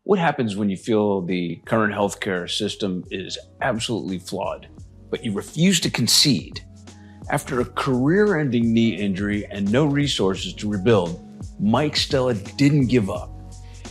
What happens when you feel the current healthcare system is absolutely flawed, but you refuse to concede? After a career-ending knee injury and no resources to rebuild, Mike Stella didn't give up.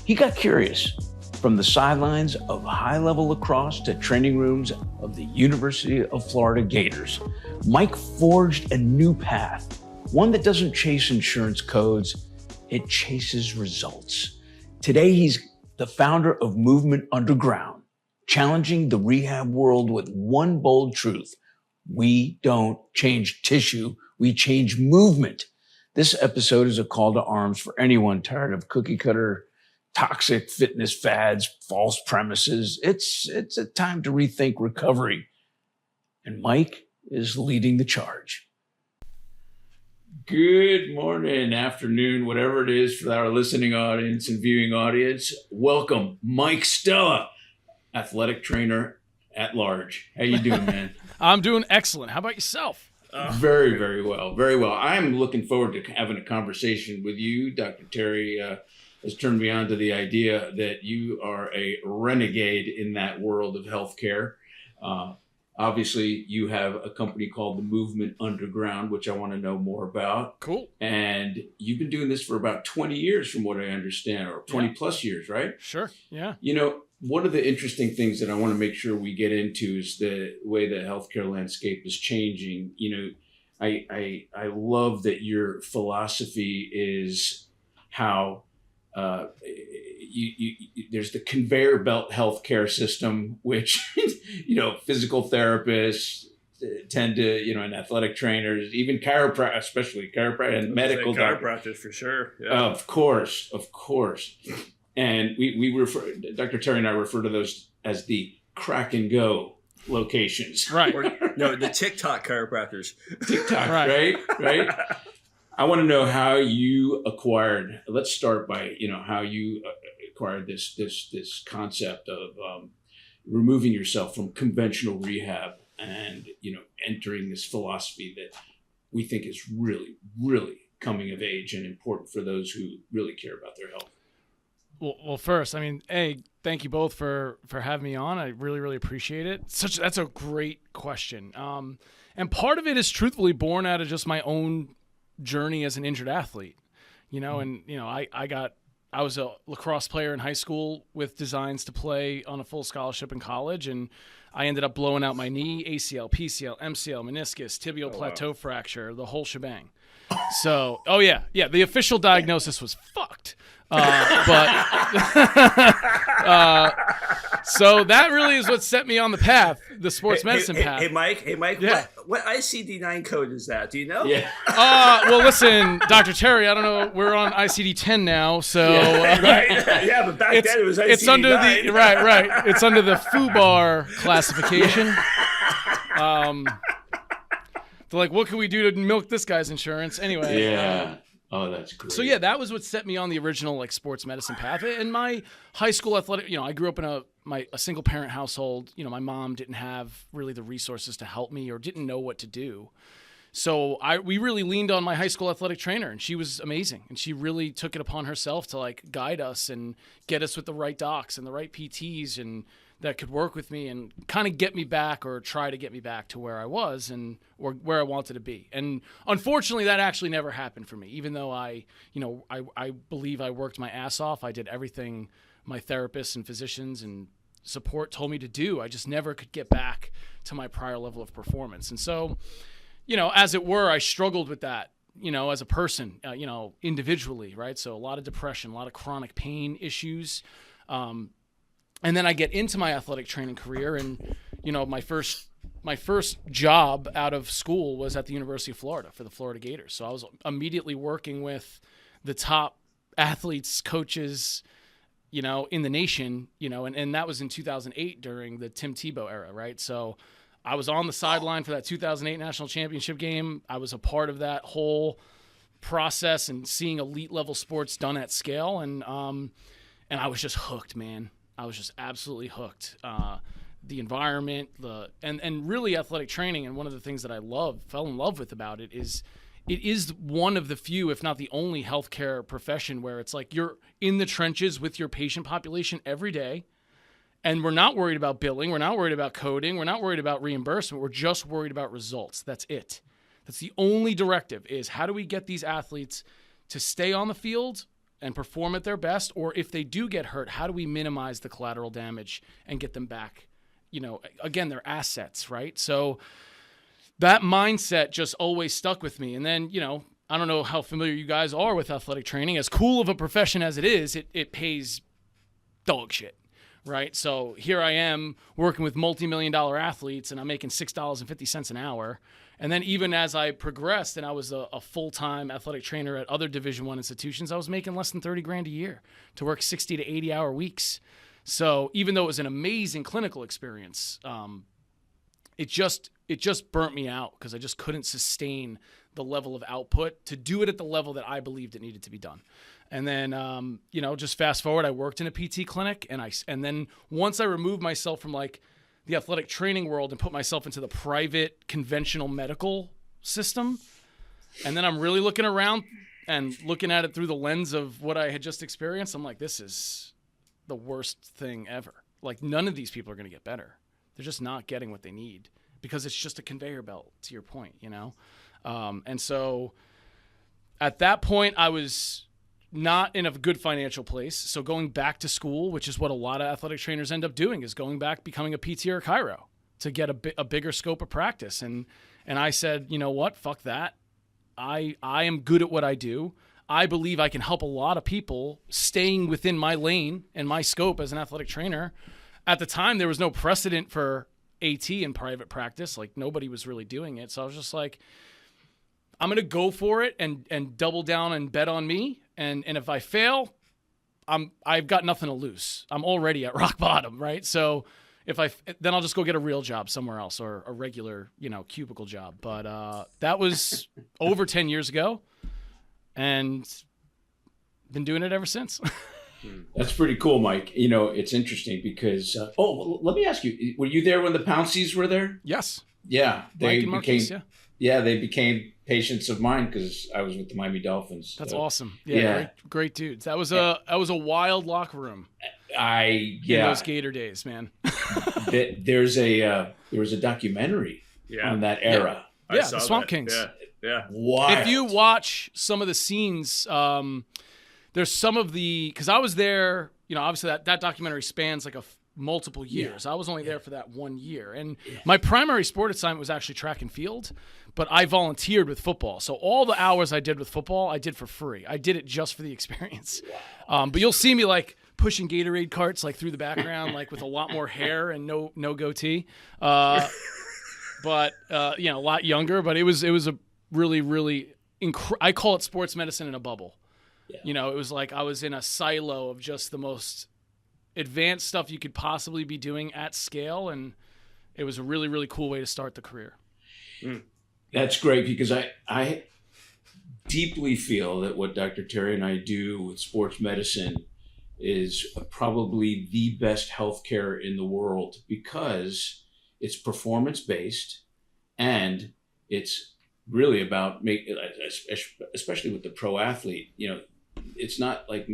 He got curious. From the sidelines of high-level lacrosse to training rooms of the University of Florida Gators, Mike forged a new path, one that doesn't chase insurance codes, it chases results. Today, he's the founder of Movement Underground, challenging the rehab world with one bold truth. We don't change tissue, we change movement. This episode is a call to arms for anyone tired of cookie cutter, toxic fitness fads, false premises. It's a time to rethink recovery. And Mike is leading the charge. Good morning, afternoon, whatever it is for our listening audience and viewing audience. Welcome, Mike Stella, athletic trainer at large. How you doing, man? I'm doing excellent. How about yourself? Very, very well. Very well. I'm looking forward to having a conversation with you. Dr. Terry has turned me on to the idea that you are a renegade in that world of healthcare. Obviously, you have a company called the Movement Underground, which I want to know more about. Cool. And you've been doing this for about 20 years, from what I understand, or 20 plus years, right? Sure. Yeah. You know, one of the interesting things that I want to make sure we get into is the way the healthcare landscape is changing. You know, I love that your philosophy is how there's the conveyor belt healthcare system, which, you know, physical therapists tend to, and athletic trainers, even chiropractors, especially chiropractors and medical chiropractors for sure. Yeah. Of course. And we refer, Dr. Terry and I refer to those as the crack and go locations. Right. No, the TikTok chiropractors. TikTok, right? I want to know how you acquired. Let's start by how you acquired this concept of removing yourself from conventional rehab and entering this philosophy that we think is really, really coming of age and important for those who really care about their health. Well, first, I mean, thank you both for having me on. I really, really appreciate it. That's a great question. And part of it is truthfully born out of just my own journey as an injured athlete, I was a lacrosse player in high school with designs to play on a full scholarship in college. And I ended up blowing out my knee, ACL, PCL, MCL, meniscus, tibial plateau fracture, the whole shebang. So, the official diagnosis was fucked. So that really is what set me on the path, the sports medicine path. Hey, Mike. Yeah. What ICD-9 code is that? Do you know? Yeah. Well, listen, Dr. Terry, I don't know. We're on ICD-10 now, so right. Yeah, but back then it was ICD-9. It's under the right. It's under the FUBAR classification. They're like, what can we do to milk this guy's insurance? Anyway. Yeah. Oh, that's great. So that was what set me on the original sports medicine path. In my high school athletic, I grew up in a single parent household. My mom didn't have really the resources to help me or didn't know what to do. So we really leaned on my high school athletic trainer, and she was amazing. And she really took it upon herself to guide us and get us with the right docs and the right PTs and that could work with me and kind of get me back or try to get me back to where I was or where I wanted to be. And unfortunately, that actually never happened for me. Even though I believe I worked my ass off, I did everything my therapists and physicians and support told me to do. I just never could get back to my prior level of performance. And so, as it were, I struggled with that, as a person, individually, right? So a lot of depression, a lot of chronic pain issues. And then I get into my athletic training career, and my first job out of school was at the University of Florida for the Florida Gators. So I was immediately working with the top athletes, coaches, in the nation, and that was in 2008 during the Tim Tebow era, right? So I was on the sideline for that 2008 national championship game. I was a part of that whole process and seeing elite level sports done at scale, and I was just hooked, man. I was just absolutely hooked. The environment, and really athletic training. And one of the things that I fell in love with about it is it is one of the few, if not the only, healthcare profession where it's like you're in the trenches with your patient population every day. And we're not worried about billing. We're not worried about coding. We're not worried about reimbursement. We're just worried about results. That's it. That's the only directive, is how do we get these athletes to stay on the field and perform at their best? Or if they do get hurt, how do we minimize the collateral damage and get them back? Again, they're assets, right? So that mindset just always stuck with me. And then, I don't know how familiar you guys are with athletic training. As cool of a profession as it is, it pays dog shit. Right. So here I am working with multi-million-dollar athletes, and I'm making $6.50 an hour. And then even as I progressed and I was a full-time athletic trainer at other Division I institutions, I was making less than $30,000 a year to work 60 to 80-hour weeks. So even though it was an amazing clinical experience, it just burnt me out because I just couldn't sustain the level of output to do it at the level that I believed it needed to be done. And then, just fast forward, I worked in a PT clinic, and then once I removed myself from like the athletic training world and put myself into the private conventional medical system, and then I'm really looking around and looking at it through the lens of what I had just experienced, I'm like, this is the worst thing ever. Like, none of these people are going to get better. They're just not getting what they need because it's just a conveyor belt, to your point, And so at that point, I was not in a good financial place. So going back to school, which is what a lot of athletic trainers end up doing, is going back, becoming a PT or a chiro to get a bigger scope of practice. And I said, you know what? Fuck that. I am good at what I do. I believe I can help a lot of people staying within my lane and my scope as an athletic trainer. At the time, there was no precedent for AT in private practice. Like, nobody was really doing it. So I was just like, I'm going to go for it and double down and bet on me. And if I fail, I've got nothing to lose. I'm already at rock bottom, right? So then I'll just go get a real job somewhere else, or a regular, cubicle job. But that was over 10 years ago, and been doing it ever since. That's pretty cool, Mike. It's interesting because let me ask you: were you there when the Pounceys were there? Yes. Yeah, Mike and Marquise, they became patients of mine because I was with the Miami Dolphins. That's awesome. Yeah. Great dudes. That was a wild locker room. In those Gator days, man. There was a documentary on that era. Yeah, the Swamp Kings. Yeah. Wild. If you watch some of the scenes, there's some of because I was there. Obviously that documentary spans like multiple years. I was only there for that 1 year. And my primary sport assignment was actually track and field, but I volunteered with football. So all the hours I did with football, I did for free. I did it just for the experience. Wow. But you'll see me like pushing Gatorade carts like through the background, like with a lot more hair and no goatee. But a lot younger, but it was a really, really, I call it sports medicine in a bubble. Yeah. It was like I was in a silo of just the most advanced stuff you could possibly be doing at scale, and it was a really, really cool way to start the career. That's great, because I deeply feel that what Dr. Terry and I do with sports medicine is probably the best healthcare in the world, because it's performance-based and it's really about especially with the pro athlete, it's not like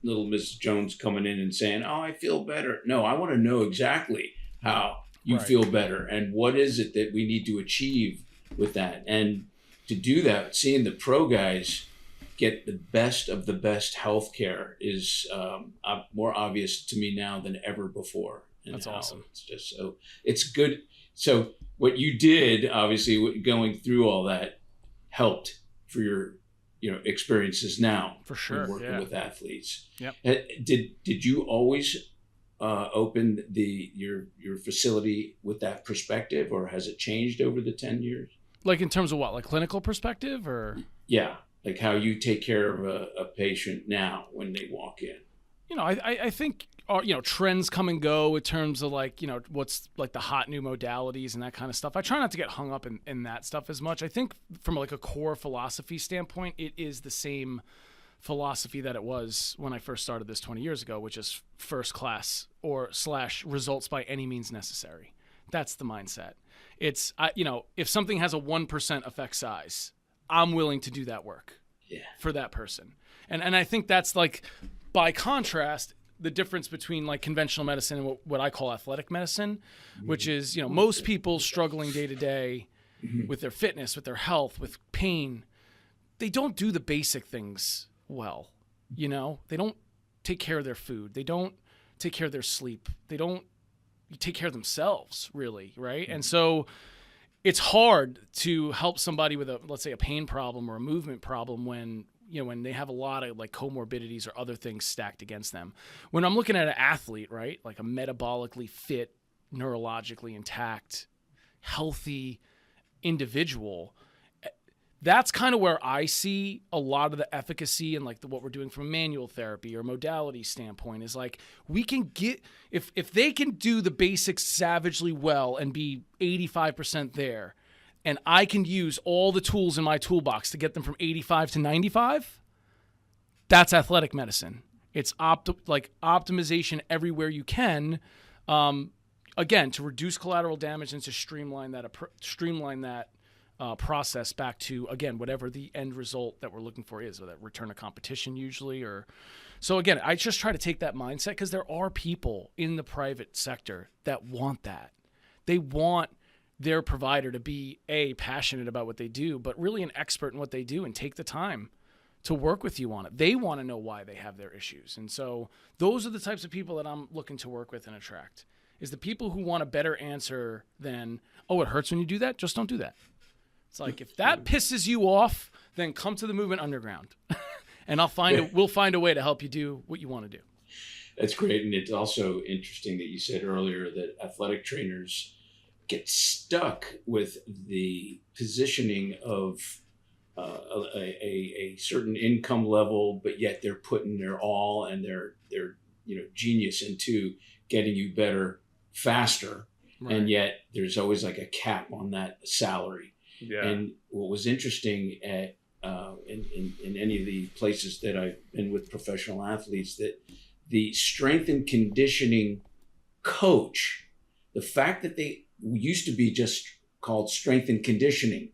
little Miss Jones coming in and saying, "Oh, I feel better." No, I want to know exactly how you feel better and what is it that we need to achieve with that. And to do that, seeing the pro guys get the best of the best healthcare is more obvious to me now than ever before. And that's awesome. It's just it's good. So what you did, obviously, going through all that helped for your experiences now. For sure. Working with athletes. Yep. Did you always open your facility with that perspective, or has it changed over the 10 years? Like in terms of what, like clinical perspective, or? Yeah, like how you take care of a patient now when they walk in. I think trends come and go in terms of like what's like the hot new modalities and that kind of stuff. I try not to get hung up in that stuff as much. I think from like a core philosophy standpoint, it is the same philosophy that it was when I first started this 20 years ago, which is first class or / results by any means necessary. That's the mindset. It's if something has a 1% effect size, I'm willing to do that work for that person. And I think that's like, by contrast, the difference between like conventional medicine and what I call athletic medicine, which is, most people struggling day to day with their fitness, with their health, with pain, they don't do the basic things well. They don't take care of their food. They don't take care of their sleep. They don't take care of themselves, really, right? And so it's hard to help somebody with let's say a pain problem or a movement problem when they have a lot of like comorbidities or other things stacked against them. When I'm looking at an athlete, right, like a metabolically fit, neurologically intact, healthy individual, that's kind of where I see a lot of the efficacy and like what we're doing from a manual therapy or modality standpoint is like, we can get, if they can do the basics savagely well and be 85% there, and I can use all the tools in my toolbox to get them from 85 to 95, that's athletic medicine. It's optimization everywhere you can, again, to reduce collateral damage and to streamline that process back to, again, whatever the end result that we're looking for is, or that return to competition usually. So again, I just try to take that mindset because there are people in the private sector that want that. They want their provider to be passionate about what they do, but really an expert in what they do and take the time to work with you on it. They want to know why they have their issues. And so those are the types of people that I'm looking to work with and attract, is the people who want a better answer than, oh, it hurts when you do that. Just don't do that. It's like, if that pisses you off, then come to the Movement Underground and we'll find a way to help you do what you want to do. That's great. And it's also interesting that you said earlier that athletic trainers get stuck with the positioning of a certain income level, but yet they're putting their all and their genius into getting you better faster. Right. And yet there's always like a cap on that salary. Yeah. And what was interesting at in any of the places that I've been with professional athletes, that the strength and conditioning coach, the fact that they used to be just called strength and conditioning,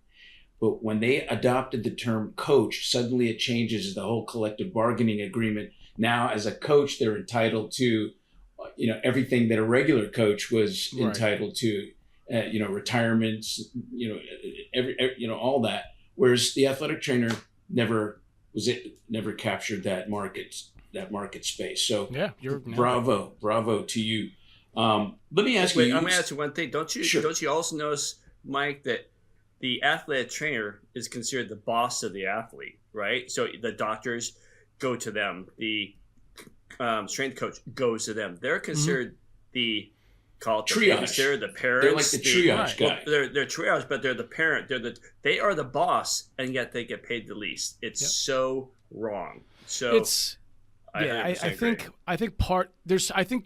but when they adopted the term coach, suddenly it changes the whole collective bargaining agreement. Now, as a coach, they're entitled to, everything that a regular coach was entitled to, retirements, all that. Whereas the athletic trainer never captured that market space. So yeah, bravo to you. Let me ask you. I'm going to ask you one thing. Don't you also notice, Mike, that the athletic trainer is considered the boss of the athlete, right? So the doctors go to them. The strength coach goes to them. They're considered the triage. They're the parents. They're like the triage guy. Well, they're triage, but they're the parent. They are the boss, and yet they get paid the least. It's so wrong. So I think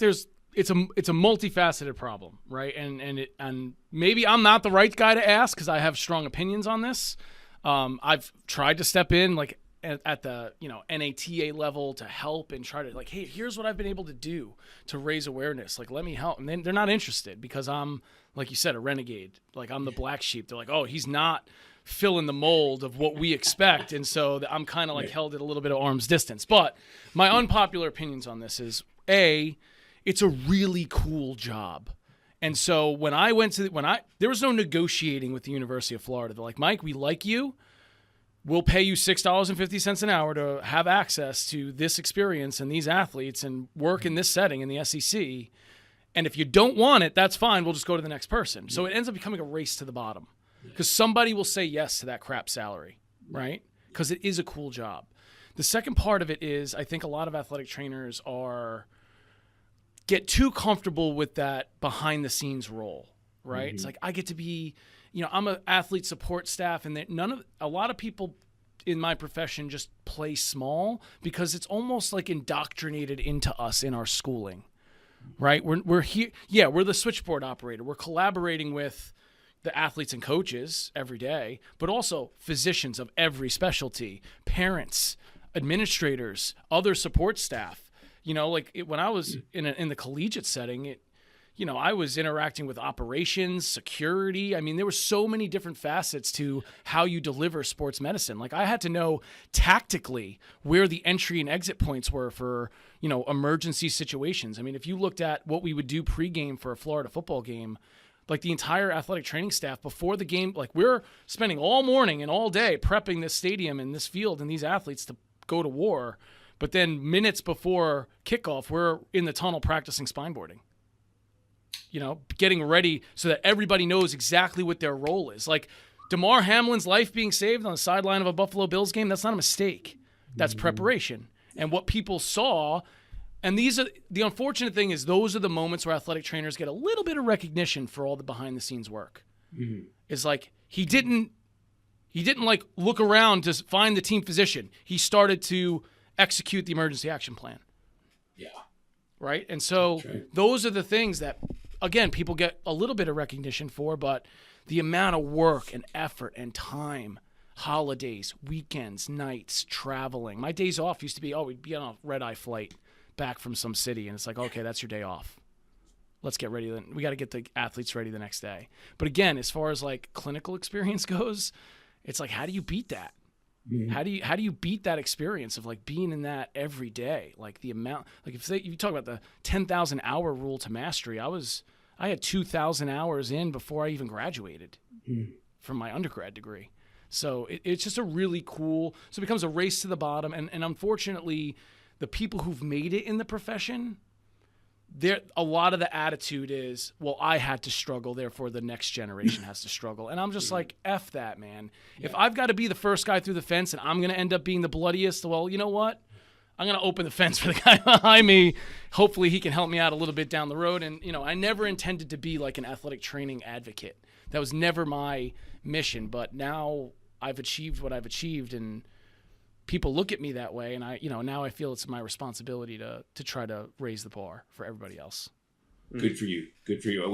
it's a multifaceted problem, right? And maybe I'm not the right guy to ask because I have strong opinions on this. I've tried to step in like at the NATA level to help and try to like, hey, here's what I've been able to do to raise awareness. Like, let me help. And then they're not interested because I'm, like you said, a renegade. Like, I'm the black sheep. They're like, oh, he's not filling the mold of what we expect. And so I'm kind of like held at a little bit of arm's distance. But my unpopular opinions on this is, it's a really cool job. And so when I went to there was no negotiating with the University of Florida. They're like, Mike, we like you. We'll pay you $6.50 an hour to have access to this experience and these athletes and work in this setting in the SEC. And if you don't want it, that's fine. We'll just go to the next person. So it ends up becoming a race to the bottom because somebody will say yes to that crap salary, right? Because it is a cool job. The second part of it is I think a lot of athletic trainers get too comfortable with that behind the scenes role, right? Mm-hmm. It's like I get to be, I'm an athlete support staff, and a lot of people in my profession just play small because it's almost like indoctrinated into us in our schooling, right? We're here, we're the switchboard operator. We're collaborating with the athletes and coaches every day, but also physicians of every specialty, parents, administrators, other support staff. When I was in the collegiate setting, I was interacting with operations, security. I mean, there were so many different facets to how you deliver sports medicine. Like I had to know tactically where the entry and exit points were for, emergency situations. I mean, if you looked at what we would do pregame for a Florida football game, like the entire athletic training staff before the game, like we're spending all morning and all day prepping this stadium and this field and these athletes to go to war. But then minutes before kickoff, we're in the tunnel practicing spine boarding, getting ready so that everybody knows exactly what their role is. Like Damar Hamlin's life being saved on the sideline of a Buffalo Bills game, that's not a mistake. That's preparation. And what people saw. And the unfortunate thing is those are the moments where athletic trainers get a little bit of recognition for all the behind the scenes work. Mm-hmm. It's like he didn't like look around to find the team physician. He started to execute the emergency action plan. Yeah. Right? And so those are the things that, again, people get a little bit of recognition for, but the amount of work and effort and time, holidays, weekends, nights, traveling. My days off used to be, we'd be on a red-eye flight back from some city, and it's like, okay, that's your day off. Let's get ready. Then we got to get the athletes ready the next day. But again, as far as like clinical experience goes, it's like, how do you beat that? Mm-hmm. How do you beat that experience of like being in that every day? Like the amount, like if you talk about the 10,000 hour rule to mastery, I had 2,000 hours in before I even graduated from my undergrad degree. So it's just a really cool. So it becomes a race to the bottom, and unfortunately, the people who've made it in the profession, a lot of the attitude is, well, I had to struggle, therefore the next generation has to struggle. And I'm just like, F that, man. Yeah. If I've got to be the first guy through the fence and I'm going to end up being the bloodiest, well, you know what? I'm going to open the fence for the guy behind me. Hopefully he can help me out a little bit down the road. And, I never intended to be like an athletic training advocate. That was never my mission. But now I've achieved what I've achieved, and people look at me that way, and now I feel it's my responsibility to try to raise the bar for everybody else. Good for you. Good for you.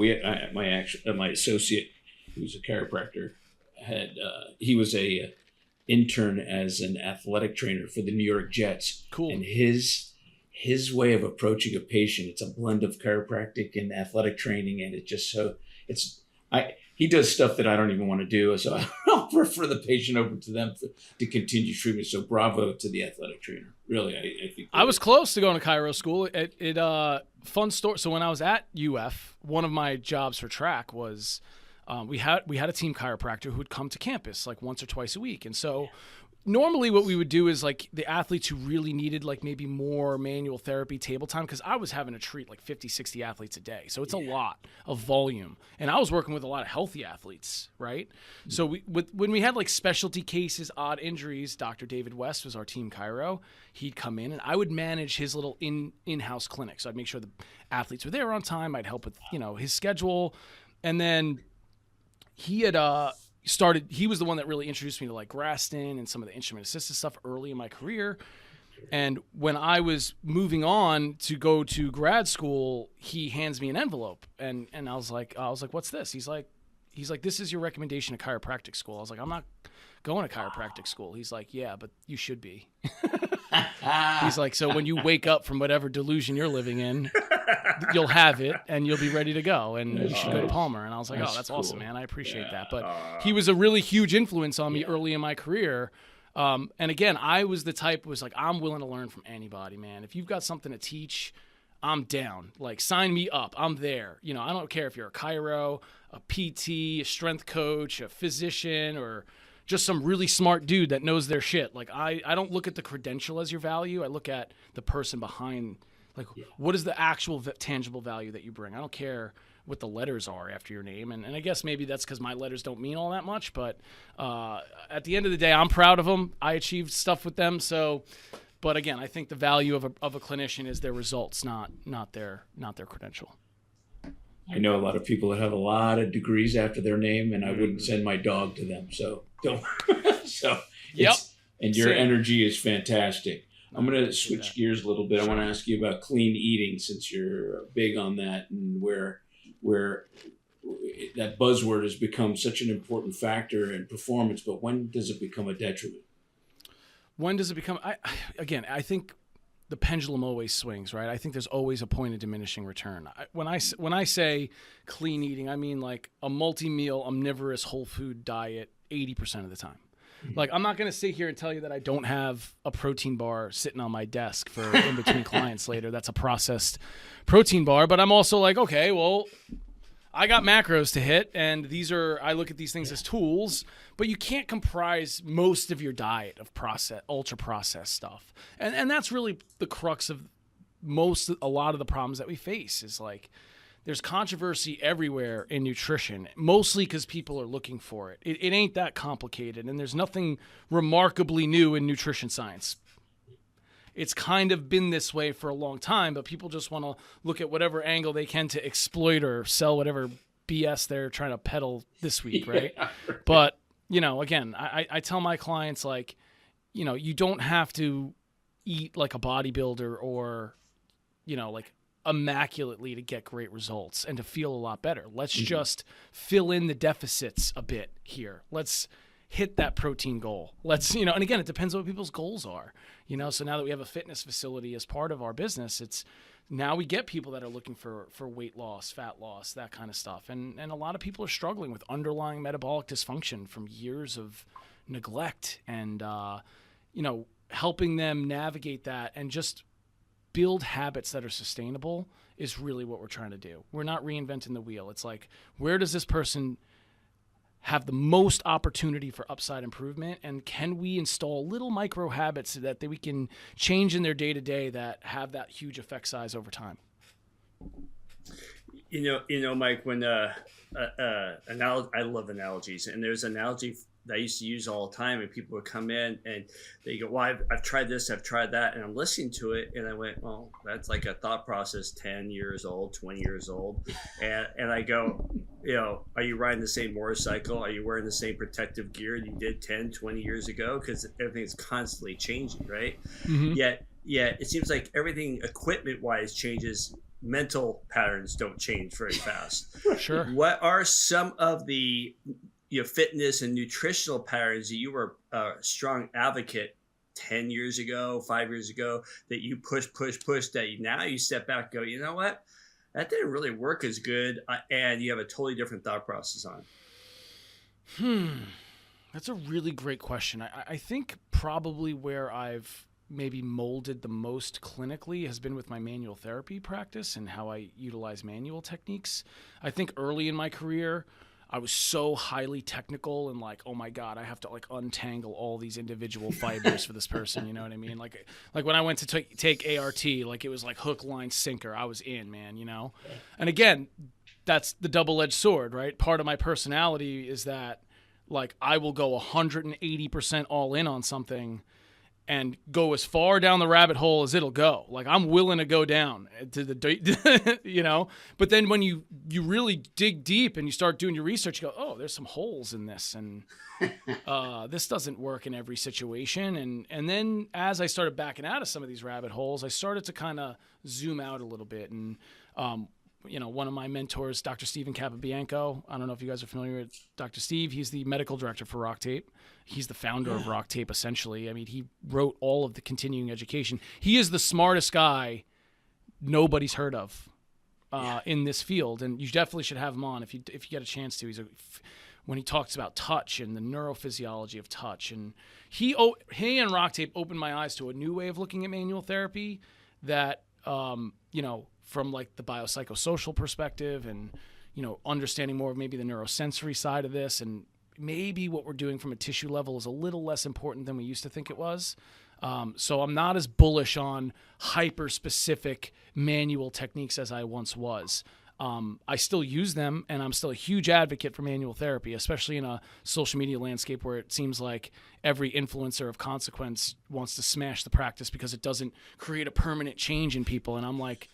My associate, who's a chiropractor, he was a intern as an athletic trainer for the New York Jets. Cool. And his way of approaching a patient, it's a blend of chiropractic and athletic training, and he does stuff that I don't even want to do, so I'll refer the patient over to them to continue treatment. So bravo to the athletic trainer. Really, I think. I was close to going to chiro school. Fun story. So when I was at UF, one of my jobs for track was we had a team chiropractor who would come to campus like once or twice a week. And so normally what we would do is like the athletes who really needed like maybe more manual therapy table time, because I was having to treat like 50, 60 athletes a day. So it's a lot of volume. And I was working with a lot of healthy athletes, right? So when we had like specialty cases, odd injuries, Dr. David West was our team chiro. He'd come in and I would manage his little in-house clinic. So I'd make sure the athletes were there on time. I'd help with, his schedule. And then he had he was the one that really introduced me to like Graston and some of the instrument assisted stuff early in my career. And when I was moving on to go to grad school, he hands me an envelope and I was like, what's this? He's like, this is your recommendation to chiropractic school. I was like, I'm not going to chiropractic school. He's like, yeah, but you should be. He's like, so when you wake up from whatever delusion you're living in, you'll have it and you'll be ready to go, and you should go to Palmer. And I was like, that's cool. Awesome, man. I appreciate that. But he was a really huge influence on me early in my career. And again, I was the type who was like, I'm willing to learn from anybody, man. If you've got something to teach, I'm down. Like, sign me up. I'm there. I don't care if you're a chiro, a PT, a strength coach, a physician, or just some really smart dude that knows their shit. Like, I don't look at the credential as your value. I look at the person behind. Like, what is the actual tangible value that you bring? I don't care what the letters are after your name. And I guess maybe that's because my letters don't mean all that much. But at the end of the day, I'm proud of them. I achieved stuff with them. So, but again, I think the value of a clinician is their results, not their credential. I know a lot of people that have a lot of degrees after their name, and I wouldn't send my dog to them. So don't. And your energy is fantastic. I'm going to switch gears a little bit. I want to ask you about clean eating, since you're big on that, and where that buzzword has become such an important factor in performance. But when does it become a detriment? When does it become? I think the pendulum always swings, right? I think there's always a point of diminishing return. When I say clean eating, I mean like a multi-meal omnivorous whole food diet 80% of the time. Like, I'm not going to sit here and tell you that I don't have a protein bar sitting on my desk for in between clients later. That's a processed protein bar. But I'm also like, okay, well, I got macros to hit, and I look at these things as tools, but you can't comprise most of your diet of ultra processed stuff. And that's really the crux of a lot of the problems that we face is like, there's controversy everywhere in nutrition, mostly because people are looking for it. It ain't that complicated, and there's nothing remarkably new in nutrition science. It's kind of been this way for a long time, but people just want to look at whatever angle they can to exploit or sell whatever BS they're trying to peddle this week, right? Yeah, right. But, again, I tell my clients, like, you don't have to eat like a bodybuilder or, like, immaculately to get great results and to feel a lot better. Let's just fill in the deficits a bit here. Let's hit that protein goal. Let's, and again, it depends on what people's goals are, so now that we have a fitness facility as part of our business, it's now we get people that are looking for weight loss, fat loss, that kind of stuff. And a lot of people are struggling with underlying metabolic dysfunction from years of neglect and, helping them navigate that and just build habits that are sustainable is really what we're trying to do. We're not reinventing the wheel. It's like, where does this person have the most opportunity for upside improvement? And can we install little micro habits so that we can change in their day-to-day that have that huge effect size over time? Mike, when I love analogies, and there's an analogy that I used to use all the time, and people would come in and they go, well, I've tried this, I've tried that, and I'm listening to it, and I went, well, that's like a thought process 10 years old, 20 years old, and I go, are you riding the same motorcycle? Are you wearing the same protective gear you did 10, 20 years ago? Because everything's constantly changing, right? Mm-hmm. Yet it seems like everything equipment-wise changes. Mental patterns don't change very fast. Sure. What are some of the fitness and nutritional patterns that you were a strong advocate 10 years ago, 5 years ago, that you push that now you step back and go, you know what? That didn't really work as good, and you have a totally different thought process on. That's a really great question. I think probably where I've maybe molded the most clinically has been with my manual therapy practice and how I utilize manual techniques. I think early in my career, I was so highly technical and like, oh my God, I have to like untangle all these individual fibers for this person. You know what I mean? Like when I went to take ART, like it was like hook, line, sinker. I was in, man, And again, that's the double-edged sword, right? Part of my personality is that like I will go 180% all in on something and go as far down the rabbit hole as it'll go. Like I'm willing to go down to the, but then when you really dig deep and you start doing your research, you go, oh, there's some holes in this. And this doesn't work in every situation. And then as I started backing out of some of these rabbit holes, I started to kind of zoom out a little bit. And, one of my mentors, Dr. Stephen Capobianco, I don't know if you guys are familiar with Dr. Steve. He's the medical director for Rock Tape. He's the founder of Rock Tape, essentially. I mean, he wrote all of the continuing education. He is the smartest guy nobody's heard of in this field, and you definitely should have him on if you get a chance to. When he talks about touch and the neurophysiology of touch, and he and Rock Tape opened my eyes to a new way of looking at manual therapy that from like the biopsychosocial perspective and understanding more of maybe the neurosensory side of this, and maybe what we're doing from a tissue level is a little less important than we used to think it was. So I'm not as bullish on hyper-specific manual techniques as I once was. I still use them, and I'm still a huge advocate for manual therapy, especially in a social media landscape where it seems like every influencer of consequence wants to smash the practice because it doesn't create a permanent change in people. And I'm like,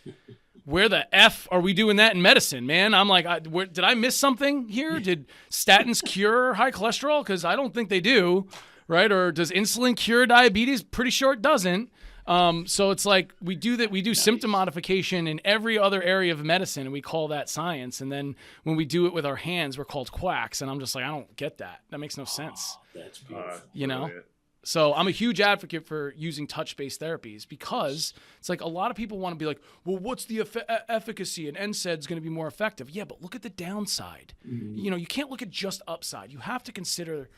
where the F are we doing that in medicine, man? I'm like, did I miss something here? Did statins cure high cholesterol? Because I don't think they do, right? Or does insulin cure diabetes? Pretty sure it doesn't. So it's like we do symptom modification in every other area of medicine, and we call that science. And then when we do it with our hands, we're called quacks. And I'm just like, I don't get that. That makes no sense. That's beautiful. So I'm a huge advocate for using touch-based therapies because it's like a lot of people want to be like, well, what's the efficacy? And NSAID's going to be more effective. Yeah, but look at the downside. You know, you can't look at just upside. You have to consider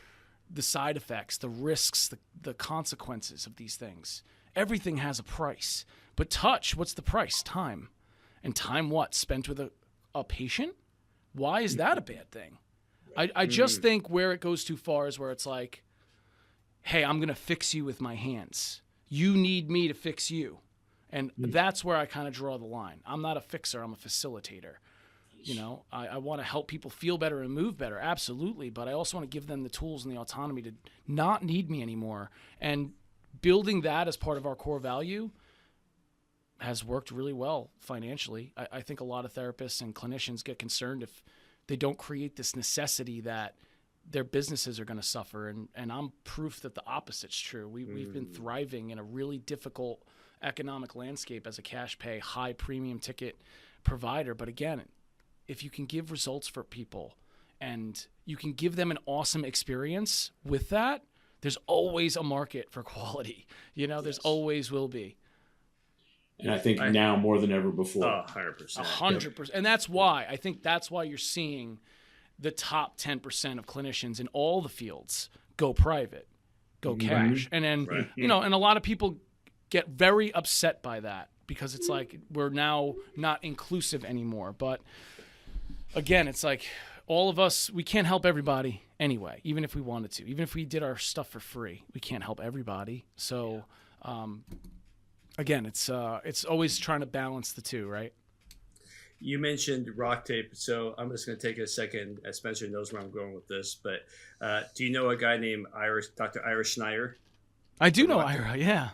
the side effects, the risks, the consequences of these things. Everything has a price. But touch, what's the price? Time. And time what? Spent with a patient? Why is that a bad thing? I just think where it goes too far is where it's like, hey, I'm going to fix you with my hands. You need me to fix you. And that's where I kind of draw the line. I'm not a fixer. I'm a facilitator. You know, I want to help people feel better and move better. Absolutely. But I also want to give them the tools and the autonomy to not need me anymore. And building that as part of our core value has worked really well financially. I think a lot of therapists and clinicians get concerned if they don't create this necessity that their businesses are going to suffer. And I'm proof that the opposite's true. We've been thriving in a really difficult economic landscape as a cash pay, high premium ticket provider. But again, if you can give results for people and you can give them an awesome experience with that, there's always a market for quality. You know, there's always will be. And I think now more than ever before. 100%. 100%. And that's why, I think that's why you're seeing the top 10% of clinicians in all the fields go private, go cash. And then, you know, and a lot of people get very upset by that because it's like we're now not inclusive anymore. But again, it's like all of us, we can't help everybody anyway, even if we wanted to. Even if we did our stuff for free, we can't help everybody. So, again, it's always trying to balance the two, right? You mentioned rock tape, so I'm just going to take a second. Spencer knows where I'm going with this, but do you know a guy named Dr. Ira Schneider? I do know Ira, yeah.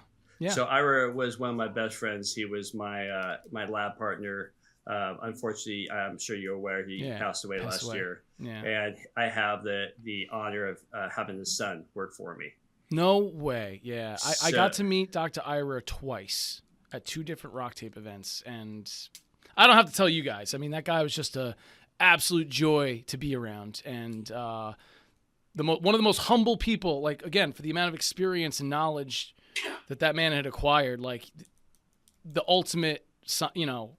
So Ira was one of my best friends. He was my my lab partner. Unfortunately, I'm sure you're aware, he passed away last year. Yeah. And I have the honor of having his son work for me. No way. Yeah. I got to meet Dr. Ira twice at 2 different rock tape events. And I don't have to tell you guys. I mean, that guy was just a absolute joy to be around. And one of the most humble people, like, again, for the amount of experience and knowledge that man had acquired, like the ultimate, you know,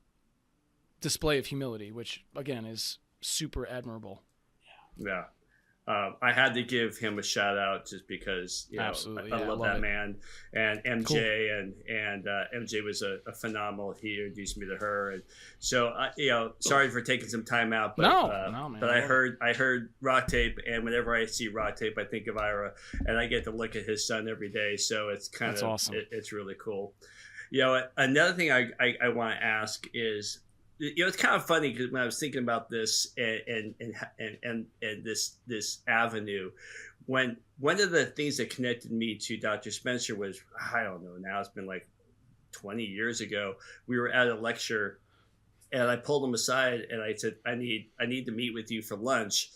display of humility, which, again, is super admirable. Yeah. I had to give him a shout out just because, you know, I love that man, and MJ, cool. and MJ was a phenomenal. He introduced me to her, and so you know, sorry for taking some time out, but no, man, but I heard rock tape, and whenever I see rock tape, I think of Ira, and I get to look at his son every day, so it's kind of awesome. It's really cool. You know, another thing I want to ask is, you know, it's kind of funny because when I was thinking about this and this avenue, when one of the things that connected me to Dr. Spencer was, I don't know, now it's been like 20 years ago. We were at a lecture, and I pulled him aside and I said, I need to meet with you for lunch.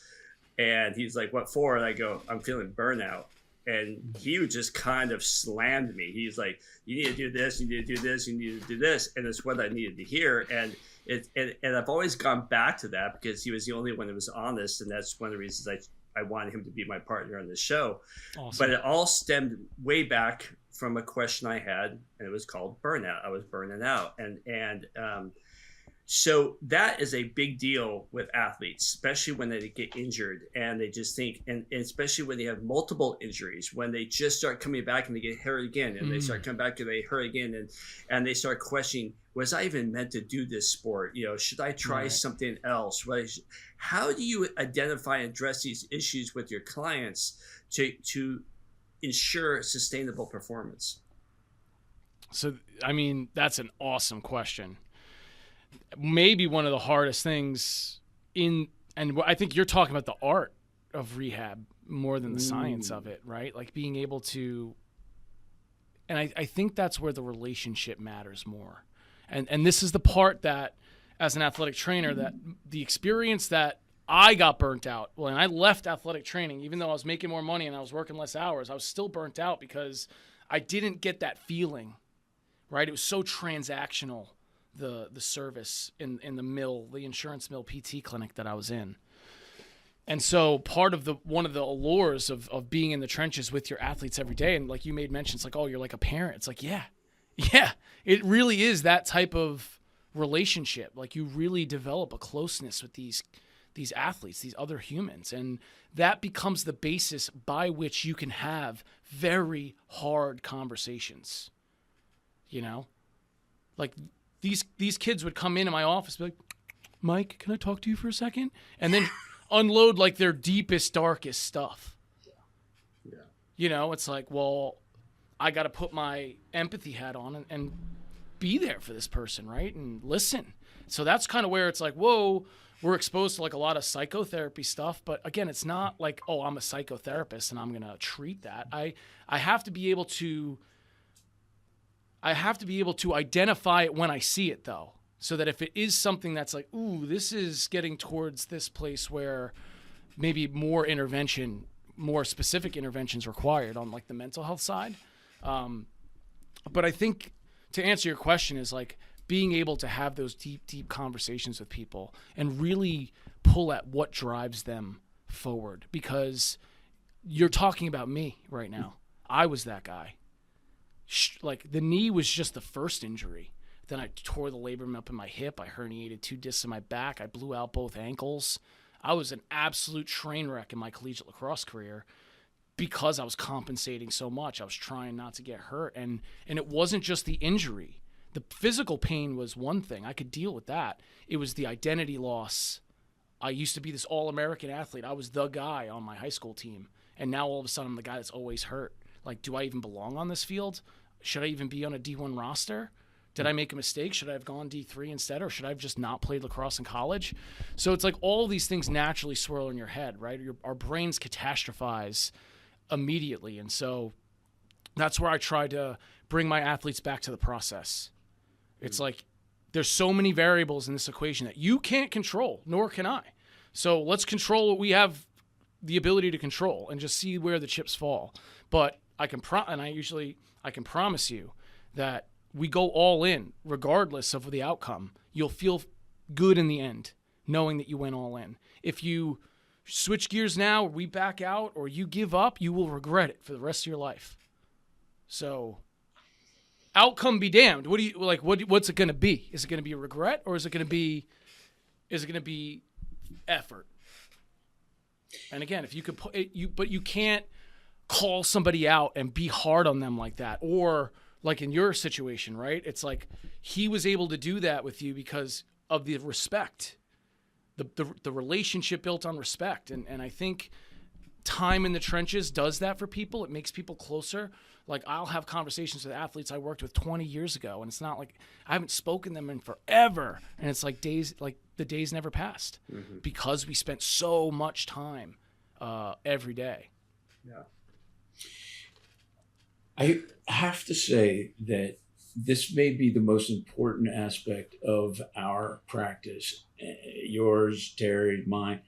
And he's like, what for? And I go, I'm feeling burnout. And he just kind of slammed me. He's like, you need to do this, you need to do this, you need to do this. And it's what I needed to hear. And I've always gone back to that because he was the only one that was honest. And that's one of the reasons I wanted him to be my partner on the show. Awesome. But it all stemmed way back from a question I had, and it was called burnout. I was burning out. And so that is a big deal with athletes, especially when they get injured and they just think, and especially when they have multiple injuries, when they just start coming back and they get hurt again, and they start coming back and they hurt again, and they start questioning, was I even meant to do this sport? You know, should I try something else? How do you identify and address these issues with your clients to ensure sustainable performance? So, I mean, that's an awesome question. Maybe one of the hardest things and I think you're talking about the art of rehab more than the science of it, right? Like being able to, and I think that's where the relationship matters more. And this is the part that, as an athletic trainer, that the experience that I got burnt out. When I left athletic training, even though I was making more money and I was working less hours, I was still burnt out because I didn't get that feeling, right? It was so transactional. The service in the mill, the insurance mill PT clinic that I was in. And so part of one of the allures of being in the trenches with your athletes every day, and like you made mentions, like, oh, you're like a parent. It's like, yeah, it really is that type of relationship. Like, you really develop a closeness with these athletes, these other humans, and that becomes the basis by which you can have very hard conversations. You know, like these kids would come into my office, be like, Mike, can I talk to you for a second? And then unload like their deepest, darkest stuff. Yeah. You know, it's like, well, I got to put my empathy hat on and be there for this person, right? And listen. So that's kind of where it's like, whoa, we're exposed to like a lot of psychotherapy stuff. But again, it's not like, oh, I'm a psychotherapist and I'm going to treat that. I have to be able to identify it when I see it, though. So that if it is something that's like, ooh, this is getting towards this place where maybe more specific interventions required on like the mental health side. But I think to answer your question is like being able to have those deep conversations with people and really pull at what drives them forward, because you're talking about me right now. I was that guy. Like, the knee was just the first injury. Then I tore the labrum up in my hip. I herniated 2 discs in my back. I blew out both ankles. I was an absolute train wreck in my collegiate lacrosse career because I was compensating so much. I was trying not to get hurt. And it wasn't just the injury. The physical pain was one thing. I could deal with that. It was the identity loss. I used to be this all-American athlete. I was the guy on my high school team. And now all of a sudden I'm the guy that's always hurt. Like, do I even belong on this field? Should I even be on a D1 roster? Did I make a mistake? Should I have gone D3 instead, or should I have just not played lacrosse in college? So it's like all these things naturally swirl in your head, right? Our brains catastrophize immediately. And so that's where I try to bring my athletes back to the process. It's like there's so many variables in this equation that you can't control, nor can I. So let's control what we have the ability to control and just see where the chips fall. But I can promise you that we go all in regardless of the outcome. You'll feel good in the end knowing that you went all in. If you switch gears now, or we back out, or you give up, you will regret it for the rest of your life. So outcome be damned. What do you like? What's it going to be? Is it going to be a regret, or is it going to be effort? And again, if you could put it, but you can't call somebody out and be hard on them like that. Or like in your situation, right? It's like he was able to do that with you because of the respect, the relationship built on respect. And I think time in the trenches does that for people. It makes people closer. Like, I'll have conversations with athletes I worked with 20 years ago, and it's not like I haven't spoken to them in forever. And it's like the days never passed because we spent so much time every day. Yeah. I have to say that this may be the most important aspect of our practice, yours, Terry, mine,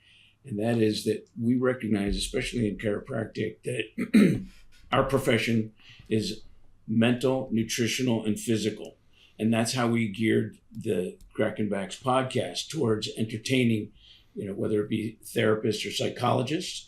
and that is that we recognize, especially in chiropractic, that our profession is mental, nutritional, and physical. And that's how we geared the Crackin Backs podcast towards entertaining, whether it be therapists or psychologists,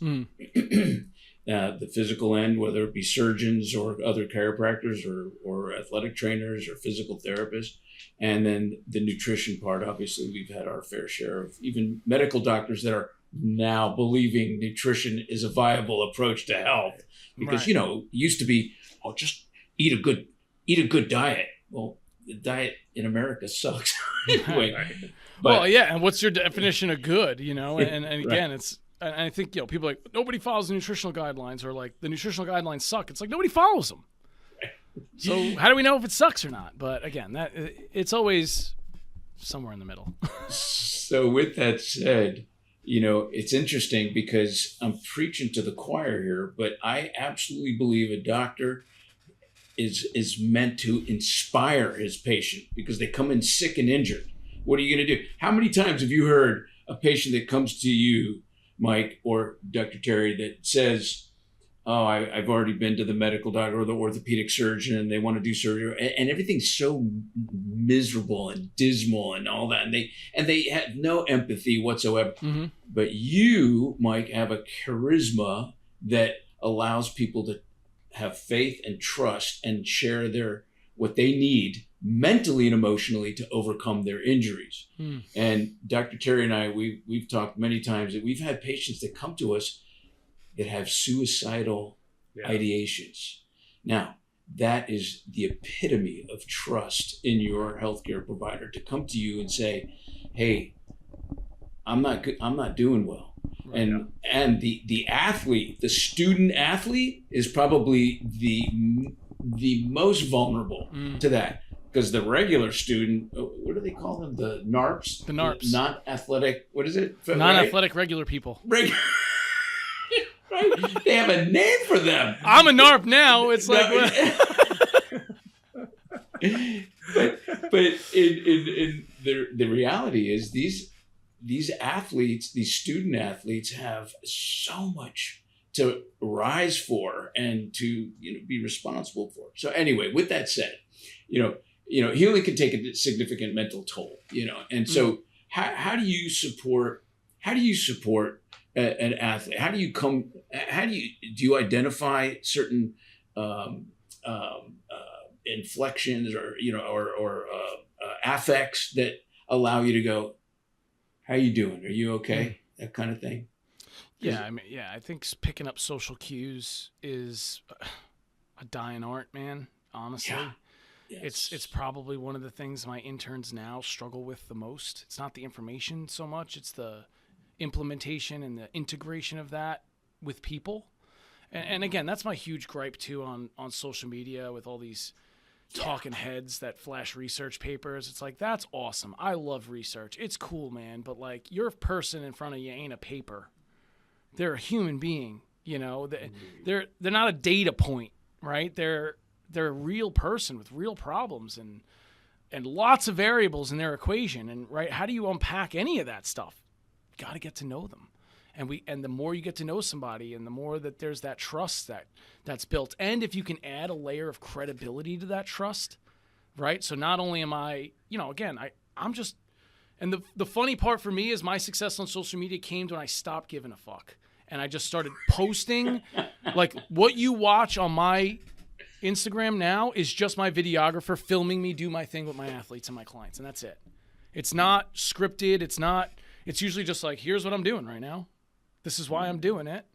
the physical end, whether it be surgeons or other chiropractors or athletic trainers or physical therapists. And then the nutrition part, obviously, we've had our fair share of even medical doctors that are now believing nutrition is a viable approach to health. Because, it used to be, just eat a good diet. Well, the diet in America sucks. Anyway. And what's your definition of good, And again, it's, and I think, people are like, nobody follows the nutritional guidelines, or like the nutritional guidelines suck. It's like nobody follows them. So how do we know if it sucks or not? But again, it's always somewhere in the middle. So with that said, it's interesting because I'm preaching to the choir here, but I absolutely believe a doctor is meant to inspire his patient because they come in sick and injured. What are you going to do? How many times have you heard a patient that comes to you, Mike or Dr. Terry, that says, oh, I've already been to the medical doctor or the orthopedic surgeon and they want to do surgery, and everything's so miserable and dismal and all that. And they have no empathy whatsoever. Mm-hmm. But you, Mike, have a charisma that allows people to have faith and trust and share what they need mentally and emotionally to overcome their injuries. And Dr. Terry and I, we've talked many times that we've had patients that come to us that have suicidal ideations. Now, that is the epitome of trust in your healthcare provider, to come to you and say, hey, I'm not doing well. Right, and the athlete, the student athlete, is probably the most vulnerable to that, because the regular student, what do they call them? The NARPs? The NARPs. Not athletic, what is it? Non-athletic regular people. Right. They have a name for them. I'm a NARP now. It's like, but in the reality is these athletes, these student athletes, have so much to rise for and to be responsible for. So anyway, with that said, healing can take a significant mental toll. And so how do you support an athlete? Do you identify certain inflections or affects that allow you to go, how you doing? Are you okay? That kind of thing. Yeah, I think picking up social cues is a dying art, man. Honestly, yes. It's probably one of the things my interns now struggle with the most. It's not the information so much; it's the implementation and the integration of that with people. And again, that's my huge gripe too on social media with all these talking heads that flash research papers. It's like, that's awesome. I love research. It's cool, man. But like, your person in front of you ain't a paper. They're a human being, they're not a data point, right? They're a real person with real problems and lots of variables in their equation. And right, how do you unpack any of that stuff? You got to get to know them. And the more you get to know somebody, and the more that there's that trust that's built, and if you can add a layer of credibility to that trust, right? So not only am I, I'm just, and the funny part for me is my success on social media came when I stopped giving a fuck, and I just started posting. Like, what you watch on my Instagram now is just my videographer filming me do my thing with my athletes and my clients, and that's it. It's not scripted. It's usually just like, here's what I'm doing right now. This is why I'm doing it.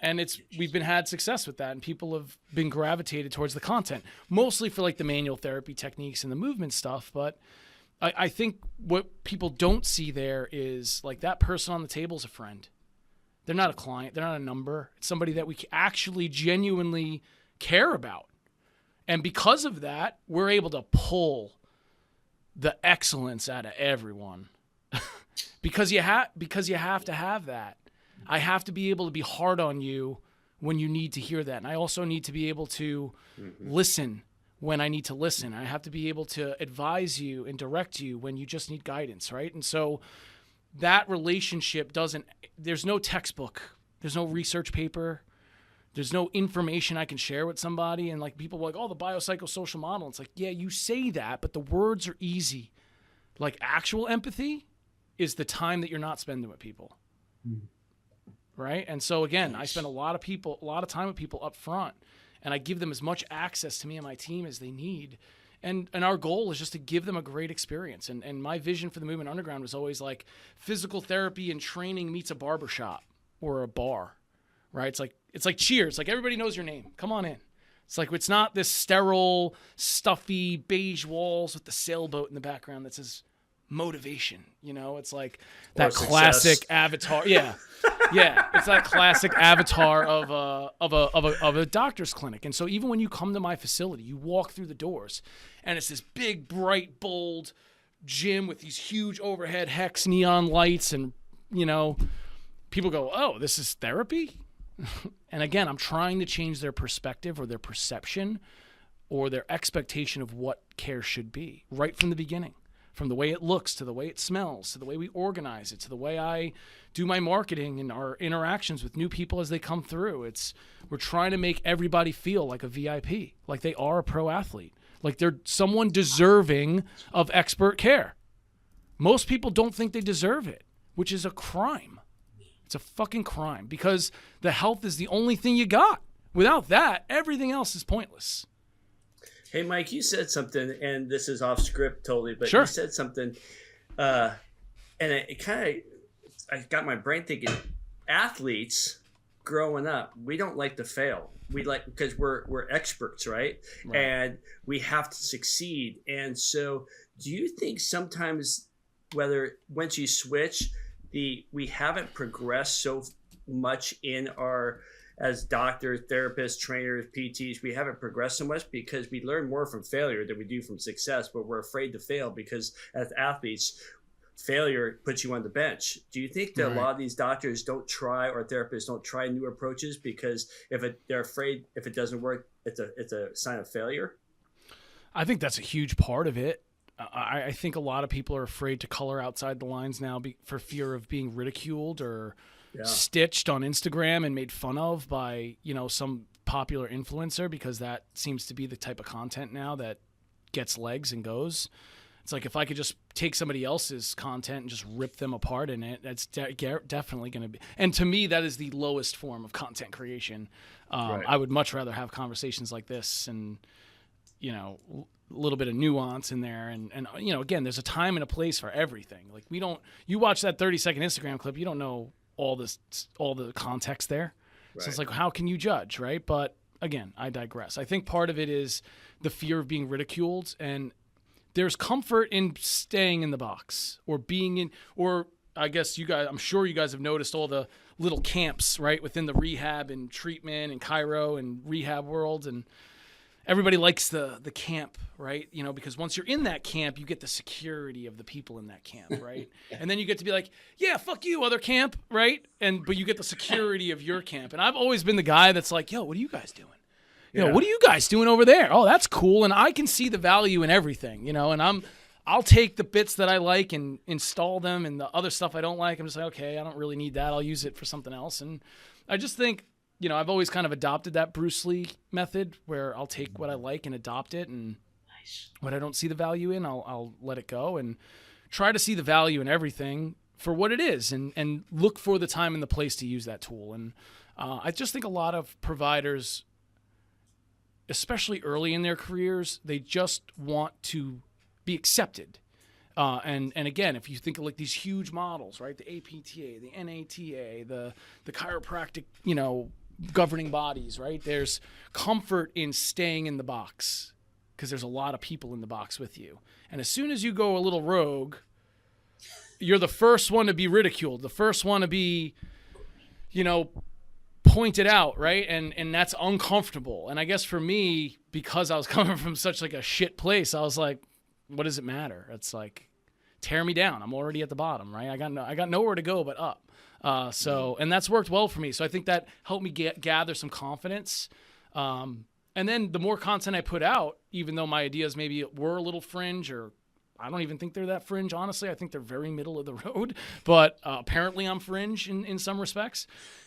And we've had success with that, and people have been gravitated towards the content, mostly for like the manual therapy techniques and the movement stuff. But I think what people don't see there is like, that person on the table is a friend. They're not a client. They're not a number. It's somebody that we actually genuinely care about. And because of that, we're able to pull the excellence out of everyone. because you have to have that. I have to be able to be hard on you when you need to hear that. And I also need to be able to listen when I need to listen. I have to be able to advise you and direct you when you just need guidance, right? And so that relationship there's no textbook. There's no research paper. There's no information I can share with somebody. And like, people are like, oh, the biopsychosocial model. It's like, yeah, you say that, but the words are easy. Like, actual empathy is the time that you're not spending with people. Right? And so again, I spend a lot of time with people up front, and I give them as much access to me and my team as they need. And our goal is just to give them a great experience. And my vision for the Movement Underground was always like, physical therapy and training meets a barbershop or a bar, right? It's like Cheers. Like, everybody knows your name. Come on in. It's like, it's not this sterile, stuffy, beige walls with the sailboat in the background that says motivation. It's like that classic avatar. Yeah. It's that classic avatar of a doctor's clinic. And so even when you come to my facility, you walk through the doors, and it's this big, bright, bold gym with these huge overhead hex neon lights, and people go, oh, this is therapy? And again, I'm trying to change their perspective or their perception or their expectation of what care should be right from the beginning. from the way it looks to the way it smells to the way we organize it to the way I do my marketing and our interactions with new people as they come through. We're trying to make everybody feel like a VIP, like they are a pro athlete, like they're someone deserving of expert care. Most people don't think they deserve it, which is a crime. It's a fucking crime because the health is the only thing you got. Without that, everything else is pointless. Hey, Mike, you said something, and this is off script totally, but Sure. You said something, and it kind of, I got my brain thinking, athletes growing up, we don't like to fail. We like, because we're experts, right? And we have to succeed. And so do you think sometimes once you switch, we haven't progressed so much in our, as doctors, therapists, trainers, PTs, we haven't progressed so much because we learn more from failure than we do from success, but we're afraid to fail because as athletes, failure puts you on the bench. Do you think that a lot of these doctors don't try, or therapists don't try new approaches because they're afraid if it doesn't work, it's a sign of failure? I think that's a huge part of it. I think a lot of people are afraid to color outside the lines now for fear of being ridiculed or stitched on Instagram and made fun of by, some popular influencer, because that seems to be the type of content now that gets legs and goes. It's like, if I could just take somebody else's content and just rip them apart in it, that's definitely going to be. And to me, that is the lowest form of content creation. I would much rather have conversations like this and, a little bit of nuance in there. And again, there's a time and a place for everything. Like, you watch that 30-second Instagram clip, you don't know all the context there. Right. So it's like, how can you judge, right? But again, I digress. I think part of it is the fear of being ridiculed, and there's comfort in staying in the box or being in, or I guess I'm sure you guys have noticed all the little camps, right, within the rehab and treatment and chiro and rehab world, and everybody likes the camp, right? Because once you're in that camp, you get the security of the people in that camp, right? And then you get to be like, yeah, fuck you, other camp, right? But you get the security of your camp. And I've always been the guy that's like, yo, what are you guys doing? What are you guys doing over there? Oh, that's cool. And I can see the value in everything, and I'll take the bits that I like and install them, and the other stuff I don't like, I'm just like, okay, I don't really need that. I'll use it for something else. And I just think, I've always kind of adopted that Bruce Lee method where I'll take what I like and adopt it, and what I don't see the value in, I'll let it go and try to see the value in everything for what it is, and look for the time and the place to use that tool. And I just think a lot of providers, especially early in their careers, they just want to be accepted. And again, if you think of like these huge models, right? The APTA, the NATA, the chiropractic, governing bodies, right? There's comfort in staying in the box because there's a lot of people in the box with you. And as soon as you go a little rogue, you're the first one to be ridiculed, the first one to be, pointed out, right? And that's uncomfortable. And I guess for me, because I was coming from such like a shit place, I was like, what does it matter? It's like, tear me down. I'm already at the bottom, right? I got nowhere to go but up. And that's worked well for me. So I think that helped me gather some confidence. And then the more content I put out, even though my ideas maybe were a little fringe, or I don't even think they're that fringe, honestly. I think they're very middle of the road. But apparently I'm fringe in some respects.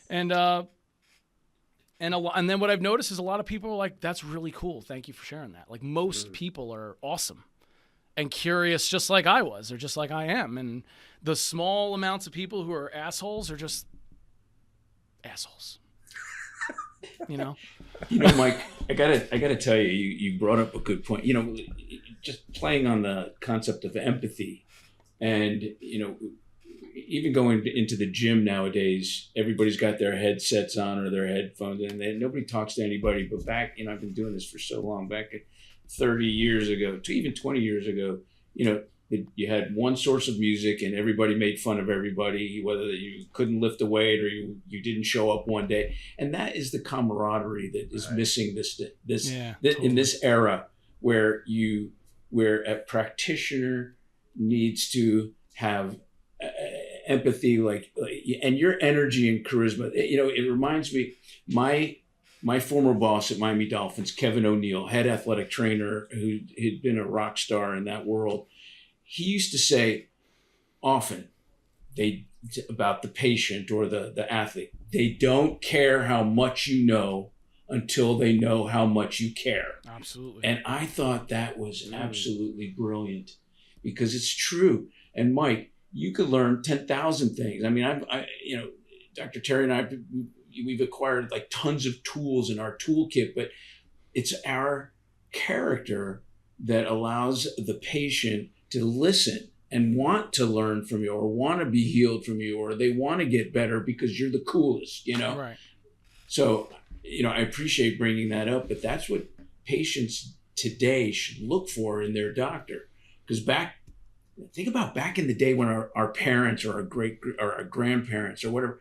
And then what I've noticed is a lot of people are like, that's really cool. Thank you for sharing that. Like, most people are awesome and curious, just like I was, or just like I am. And the small amounts of people who are assholes are just assholes. Mike, I gotta tell you, you brought up a good point. Just playing on the concept of empathy, and even going into the gym nowadays, everybody's got their headsets on or their headphones, and nobody talks to anybody. But back, I've been doing this for so long. Back 30 years ago, to even 20 years ago, you had one source of music, and everybody made fun of everybody, whether you couldn't lift a weight or you didn't show up one day. And that is the camaraderie that is missing in this era, where a practitioner needs to have empathy, and your energy and charisma. It reminds me, my former boss at Miami Dolphins, Kevin O'Neill, head athletic trainer who had been a rock star in that world. he used to say often about the patient or the athlete, they don't care how much you know until they know how much you care. Absolutely. And I thought that was absolutely brilliant, because it's true. And Mike, you could learn 10,000 things. I mean, Dr. Terry and I, we've acquired like tons of tools in our toolkit, but it's our character that allows the patient to listen and want to learn from you, or want to be healed from you, or they want to get better because you're the coolest, Right. So, I appreciate bringing that up, but that's what patients today should look for in their doctor. Because think about back in the day when our parents or our grandparents or whatever,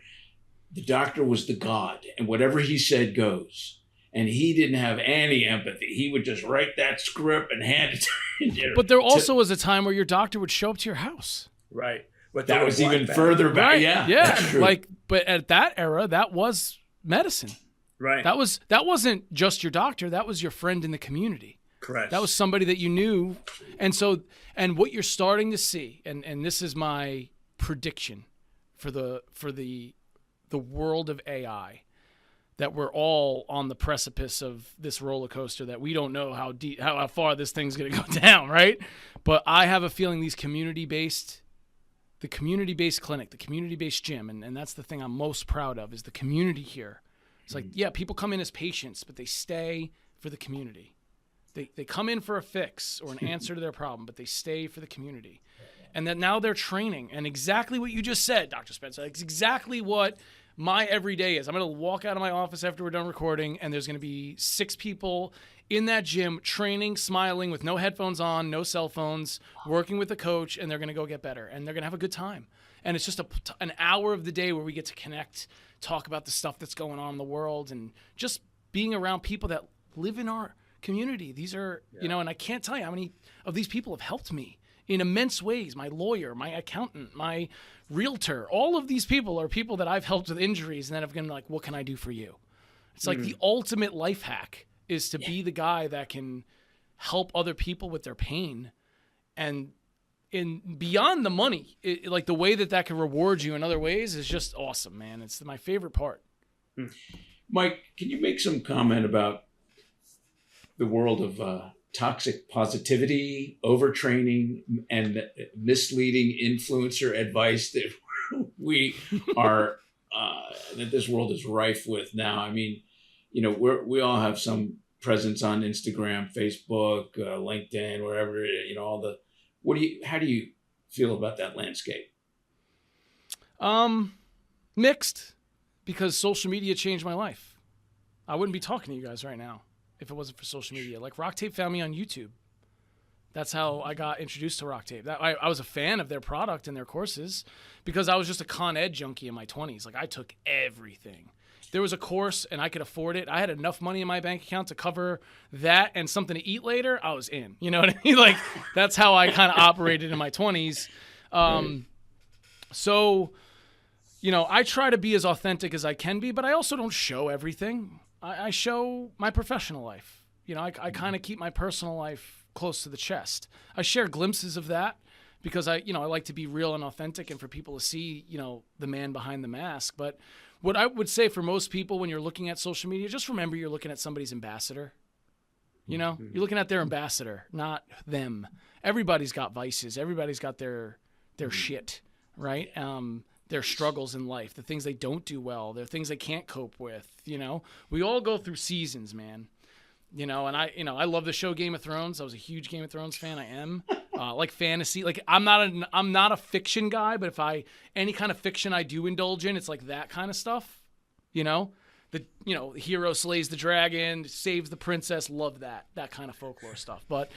the doctor was the god, and whatever he said goes. And he didn't have any empathy. He would just write that script and hand it to you. But there also was a time where your doctor would show up to your house. Right. But that was even further back. Right. Yeah. That's true. But at that era, that was medicine. Right. That wasn't just your doctor. That was your friend in the community. Correct. That was somebody that you knew. And what you're starting to see, and this is my prediction for the world of AI, that we're all on the precipice of this roller coaster that we don't know how far this thing's going to go down, right? But I have a feeling the community-based clinic, the community-based gym, and that's the thing I'm most proud of, is the community here. It's like, yeah, people come in as patients, but they stay for the community. They come in for a fix or an answer to their problem, but they stay for the community. And then now they're training. And exactly what you just said, Dr. Spencer, it's exactly what my everyday is. I'm going to walk out of my office after we're done recording, and there's going to be 6 people in that gym training, smiling, with no headphones on, no cell phones, working with the coach, and they're going to go get better. And they're going to have a good time. And it's just an hour of the day where we get to connect, talk about the stuff that's going on in the world, and just being around people that live in our community. These are, and I can't tell you how many of these people have helped me in immense ways. My lawyer, my accountant, my realtor, all of these people are people that I've helped with injuries and then have been like, what can I do for you? It's like the ultimate life hack is to be the guy that can help other people with their pain. And beyond the money, like the way that can reward you in other ways is just awesome, man. It's my favorite part. Mike, can you make some comment about the world of toxic positivity, overtraining, and misleading influencer advice that we are that this world is rife with now? I mean, we all have some presence on Instagram, Facebook, LinkedIn, wherever. All the. How do you feel about that landscape? Mixed, because social media changed my life. I wouldn't be talking to you guys right now if it wasn't for social media. Like, Rock Tape found me on YouTube. That's how I got introduced to Rock Tape. I was a fan of their product and their courses because I was just a con ed junkie in my 20s. Like, I took everything. There was a course and I could afford it. I had enough money in my bank account to cover that and something to eat later. I was in. You know what I mean? Like, that's how I kind of operated in my 20s. So, I try to be as authentic as I can be, but I also don't show everything. I show my professional life. I kind of keep my personal life close to the chest. I share glimpses of that because I like to be real and authentic and for people to see, the man behind the mask. But what I would say for most people when you're looking at social media, just remember you're looking at somebody's ambassador. You're looking at their ambassador, not them. Everybody's got vices. Everybody's got their shit, right? Their struggles in life, the things they don't do well, the things they can't cope with. We all go through seasons, man. And I love the show Game of Thrones. I was a huge Game of Thrones fan. I am like fantasy. Like, I'm not a fiction guy, but any kind of fiction I do indulge in, it's like that kind of stuff. The hero slays the dragon, saves the princess. Love that kind of folklore stuff. But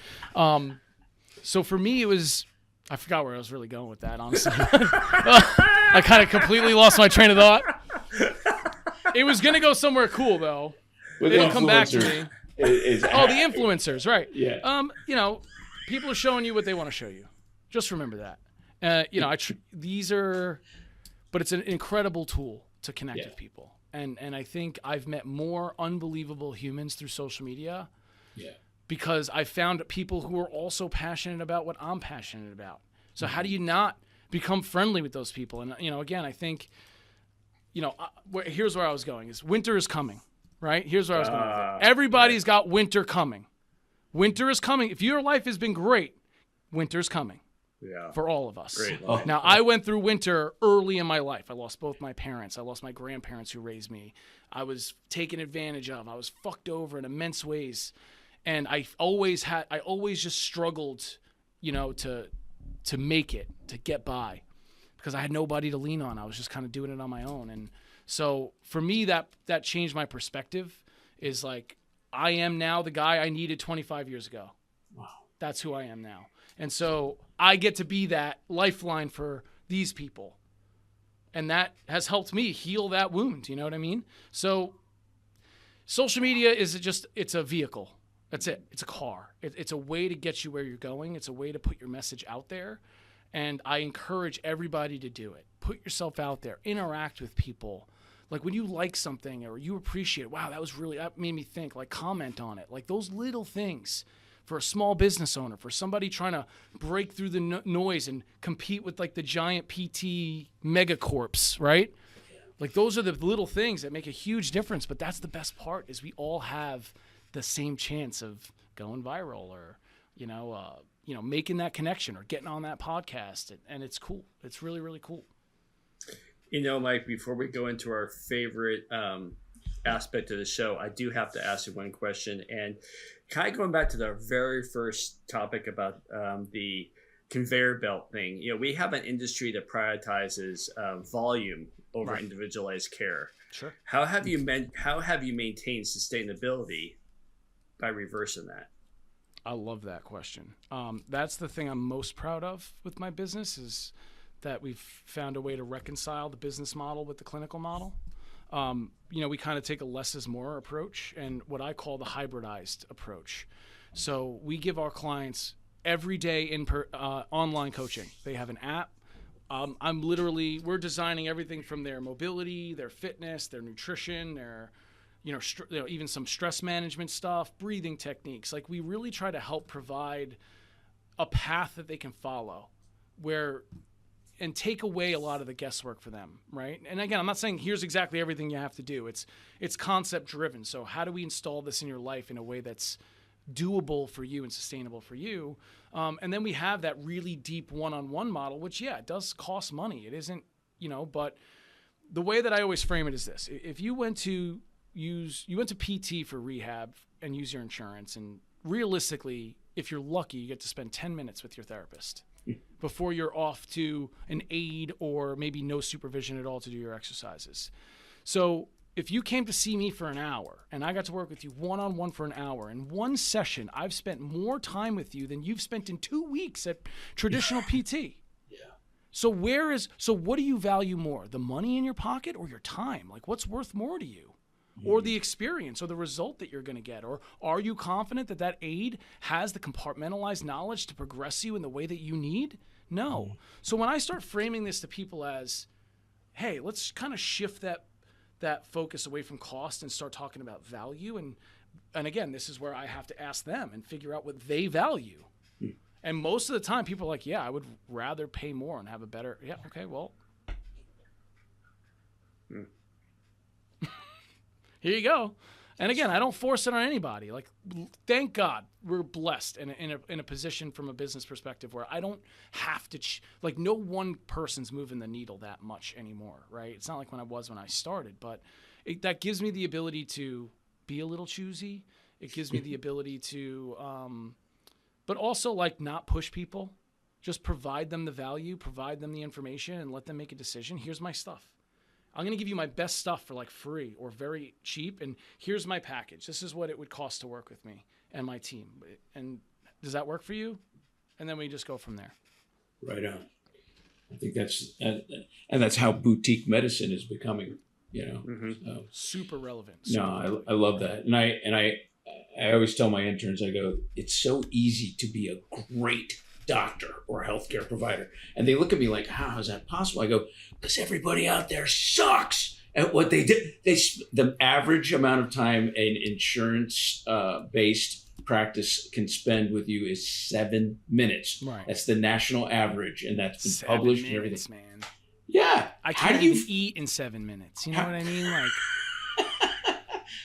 so for me, it was. I forgot where I was really going with that, honestly. I kind of completely lost my train of thought. It was going to go somewhere cool, though. It'll come back to me. The influencers, right. Yeah. People are showing you what they want to show you. Just remember that. But it's an incredible tool to connect with people. And I think I've met more unbelievable humans through social media because I found people who are also passionate about what I'm passionate about. So how do you not become friendly with those people? And, again, I think, here's where I was going is winter is coming, right? Here's where I was going with it. Everybody's got winter coming. Winter is coming. If your life has been great, winter's coming. Yeah. For all of us. Great. Now, I went through winter early in my life. I lost both my parents. I lost my grandparents who raised me. I was taken advantage of. I was fucked over in immense ways. And I always just struggled, to make it, to get by, because I had nobody to lean on. I was just kind of doing it on my own. And so for me, that changed my perspective. Is like, I am now the guy I needed 25 years ago. Wow. That's who I am now. And so I get to be that lifeline for these people. And that has helped me heal that wound. You know what I mean? So social media it's a vehicle. That's it. It's a car. It's a way to get you where you're going. It's a way to put your message out there. And I encourage everybody to do it. Put yourself out there. Interact with people. Like when you like something or you appreciate it, wow, that made me think, like comment on it. Like those little things for a small business owner, for somebody trying to break through the noise and compete with like the giant PT megacorps, right? Like those are the little things that make a huge difference. But that's the best part is we all have the same chance of going viral or, making that connection or getting on that podcast. And it's cool. It's really, really cool. Mike, before we go into our favorite aspect of the show, I do have to ask you one question. And kind of going back to the very first topic about the conveyor belt thing, we have an industry that prioritizes volume over individualized care. Sure. How have you maintained sustainability by reversing that? I love that question. That's the thing I'm most proud of with my business is that we've found a way to reconcile the business model with the clinical model. We kind of take a less is more approach and what I call the hybridized approach. So we give our clients every day online coaching. They have an app. We're designing everything from their mobility, their fitness, their nutrition, their even some stress management stuff, breathing techniques. Like we really try to help provide a path that they can follow and take away a lot of the guesswork for them, right? And again, I'm not saying here's exactly everything you have to do. It's concept driven. So how do we install this in your life in a way that's doable for you and sustainable for you? And then we have that really deep one-on-one model, which it does cost money. It isn't, but the way that I always frame it is this. If you went to PT for rehab and use your insurance, and realistically, if you're lucky, you get to spend 10 minutes with your therapist before you're off to an aid or maybe no supervision at all to do your exercises. So if you came to see me for an hour and I got to work with you one-on-one for an hour, in one session, I've spent more time with you than you've spent in 2 weeks at traditional PT. So what do you value more, the money in your pocket or your time? Like what's worth more to you? Or the experience or the result that you're going to get? Or are you confident that aid has the compartmentalized knowledge to progress you in the way that you need? No. So when I start framing this to people as, hey, let's kind of shift that focus away from cost and start talking about value. And again, this is where I have to ask them and figure out what they value. And most of the time people are like, yeah, I would rather pay more and have a better, okay, well. Here you go. And again, I don't force it on anybody. Like, thank God we're blessed in a position from a business perspective where I don't have to, no one person's moving the needle that much anymore, right? It's not like when I started, but that gives me the ability to be a little choosy. It gives me the ability to, but also not push people, just provide them the value, provide them the information and let them make a decision. Here's my stuff. I'm going to give you my best stuff for free or very cheap. And here's my package. This is what it would cost to work with me and my team. And does that work for you? And then we just go from there. Right on. I think that's how boutique medicine is becoming, So. Super relevant. I love that. And I always tell my interns, I go, it's so easy to be a great doctor or healthcare provider. And they look at me like, how is that possible? I go, because everybody out there sucks at what they did. The average amount of time an insurance based practice can spend with you is 7 minutes. Right. That's the national average, and that's been 7 published minutes, and everything. man. Yeah. I can't even eat in 7 minutes. You know what I mean? Like,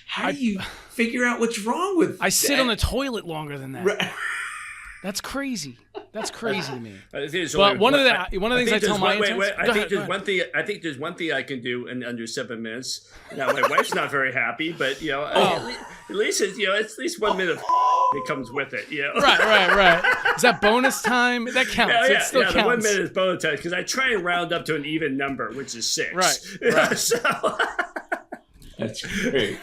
how do you figure out what's wrong with I sit on the toilet longer than that. Right. That's crazy. That's crazy to me. But one of the things I tell my interns. I think there's one thing I can do in under 7 minutes. Now my wife's not very happy, but at least it's at least 1 minute that comes with it. Right. Is that bonus time? That counts. It still counts. The 1 minute is bonus time because I try and round up to an even number, which is 6. Right. So. That's great.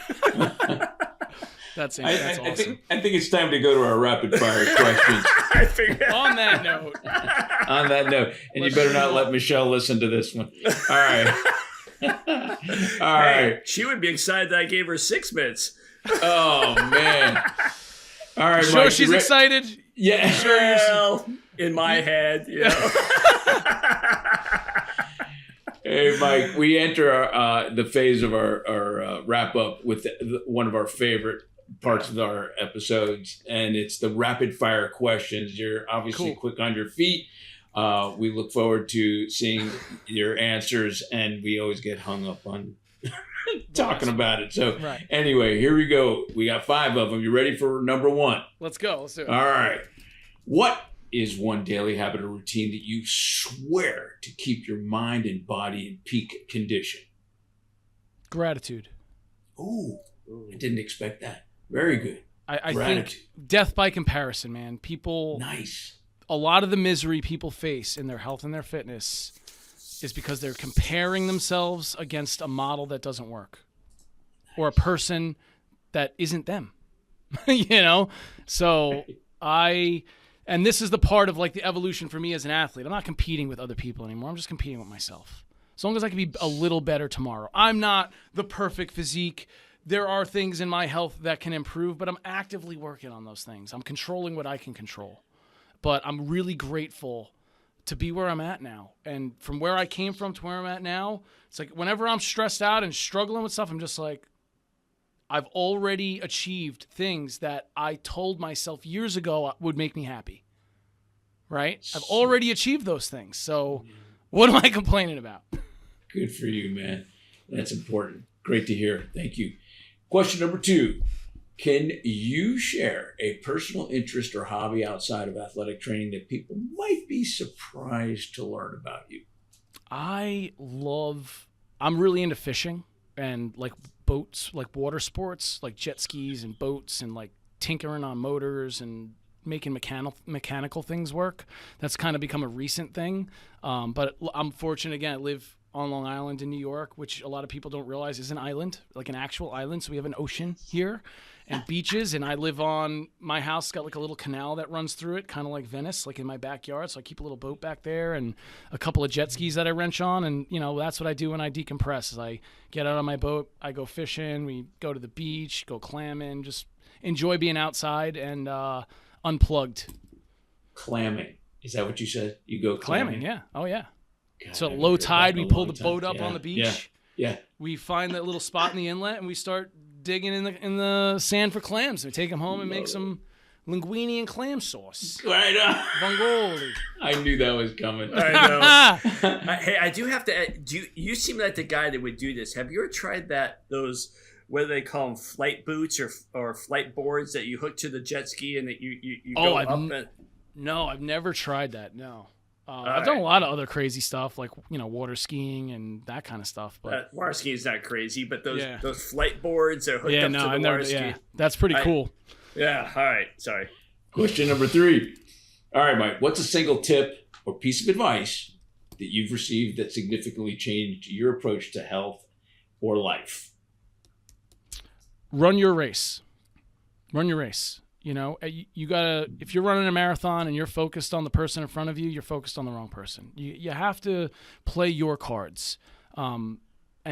That's awesome. I think it's time to go to our rapid fire questions. On that note. On that note, and you better not let Michelle listen to this one. All right. All right. She would be excited that I gave her 6 minutes. Oh man. All right, sure, Mike, she's excited. Yeah. Sure. In my head, Hey, Mike, we enter the phase of our wrap up with one of our favorite parts of our episodes, and it's the rapid fire questions. You're obviously quick on your feet. We look forward to seeing your answers, and we always get hung up on talking about it. So anyway, here we go. We got 5 of them. You ready for number 1? Let's go. Let's do it. All right. What is one daily habit or routine that you swear to keep your mind and body in peak condition? Gratitude. Ooh, I didn't expect that. Very good. I think death by comparison, man. People. Nice. A lot of the misery people face in their health and their fitness is because they're comparing themselves against a model that doesn't work or a person that isn't them. So and this is the part of like the evolution for me as an athlete. I'm not competing with other people anymore. I'm just competing with myself. As long as I can be a little better tomorrow. I'm not the perfect physique. There are things in my health that can improve, but I'm actively working on those things. I'm controlling what I can control. But I'm really grateful to be where I'm at now. And from where I came from to where I'm at now, it's like whenever I'm stressed out and struggling with stuff, I'm just like, I've already achieved things that I told myself years ago would make me happy. Right? I've already achieved those things. So what am I complaining about? Good for you, man. That's important. Great to hear. Thank you. Question number 2. Can you share a personal interest or hobby outside of athletic training that people might be surprised to learn about you? I'm really into fishing and like boats, like water sports, like jet skis and boats and like tinkering on motors and making mechanical things work. That's kind of become a recent thing. But I'm fortunate, again, I live on Long Island in New York, which a lot of people don't realize is an island, like an actual island. So we have an ocean here and beaches, and I live on my house. Got like a little canal that runs through it, kind of like Venice, like in my backyard. So I keep a little boat back there and a couple of jet skis that I wrench on. And, that's what I do when I decompress is I get out on my boat, I go fishing, we go to the beach, go clamming, just enjoy being outside and unplugged. Clamming. Is that what you said? You go clamming? Yeah. Oh, yeah. God, so low tide, we pull the boat up on the beach. Yeah. We find that little spot in the inlet, and we start digging in the sand for clams. We take them home and make some linguine and clam sauce. Right on. Vongoli. I knew that was coming. I know. Hey, I do have to add, you seem like the guy that would do this. Have you ever tried those, what do they call them, flight boots or flight boards that you hook to the jet ski and that you go up and... No, I've never tried that, no. I've done a lot of other crazy stuff like, water skiing and that kind of stuff. But water skiing is not crazy, but those flight boards are hooked up to the water ski. Yeah, that's pretty cool. Yeah, all right, sorry. Question number 3. All right, Mike, what's a single tip or piece of advice that you've received that significantly changed your approach to health or life? Run your race. Run your race. You gotta, if you're running a marathon and you're focused on the person in front of you, you're focused on the wrong person. You have to play your cards, and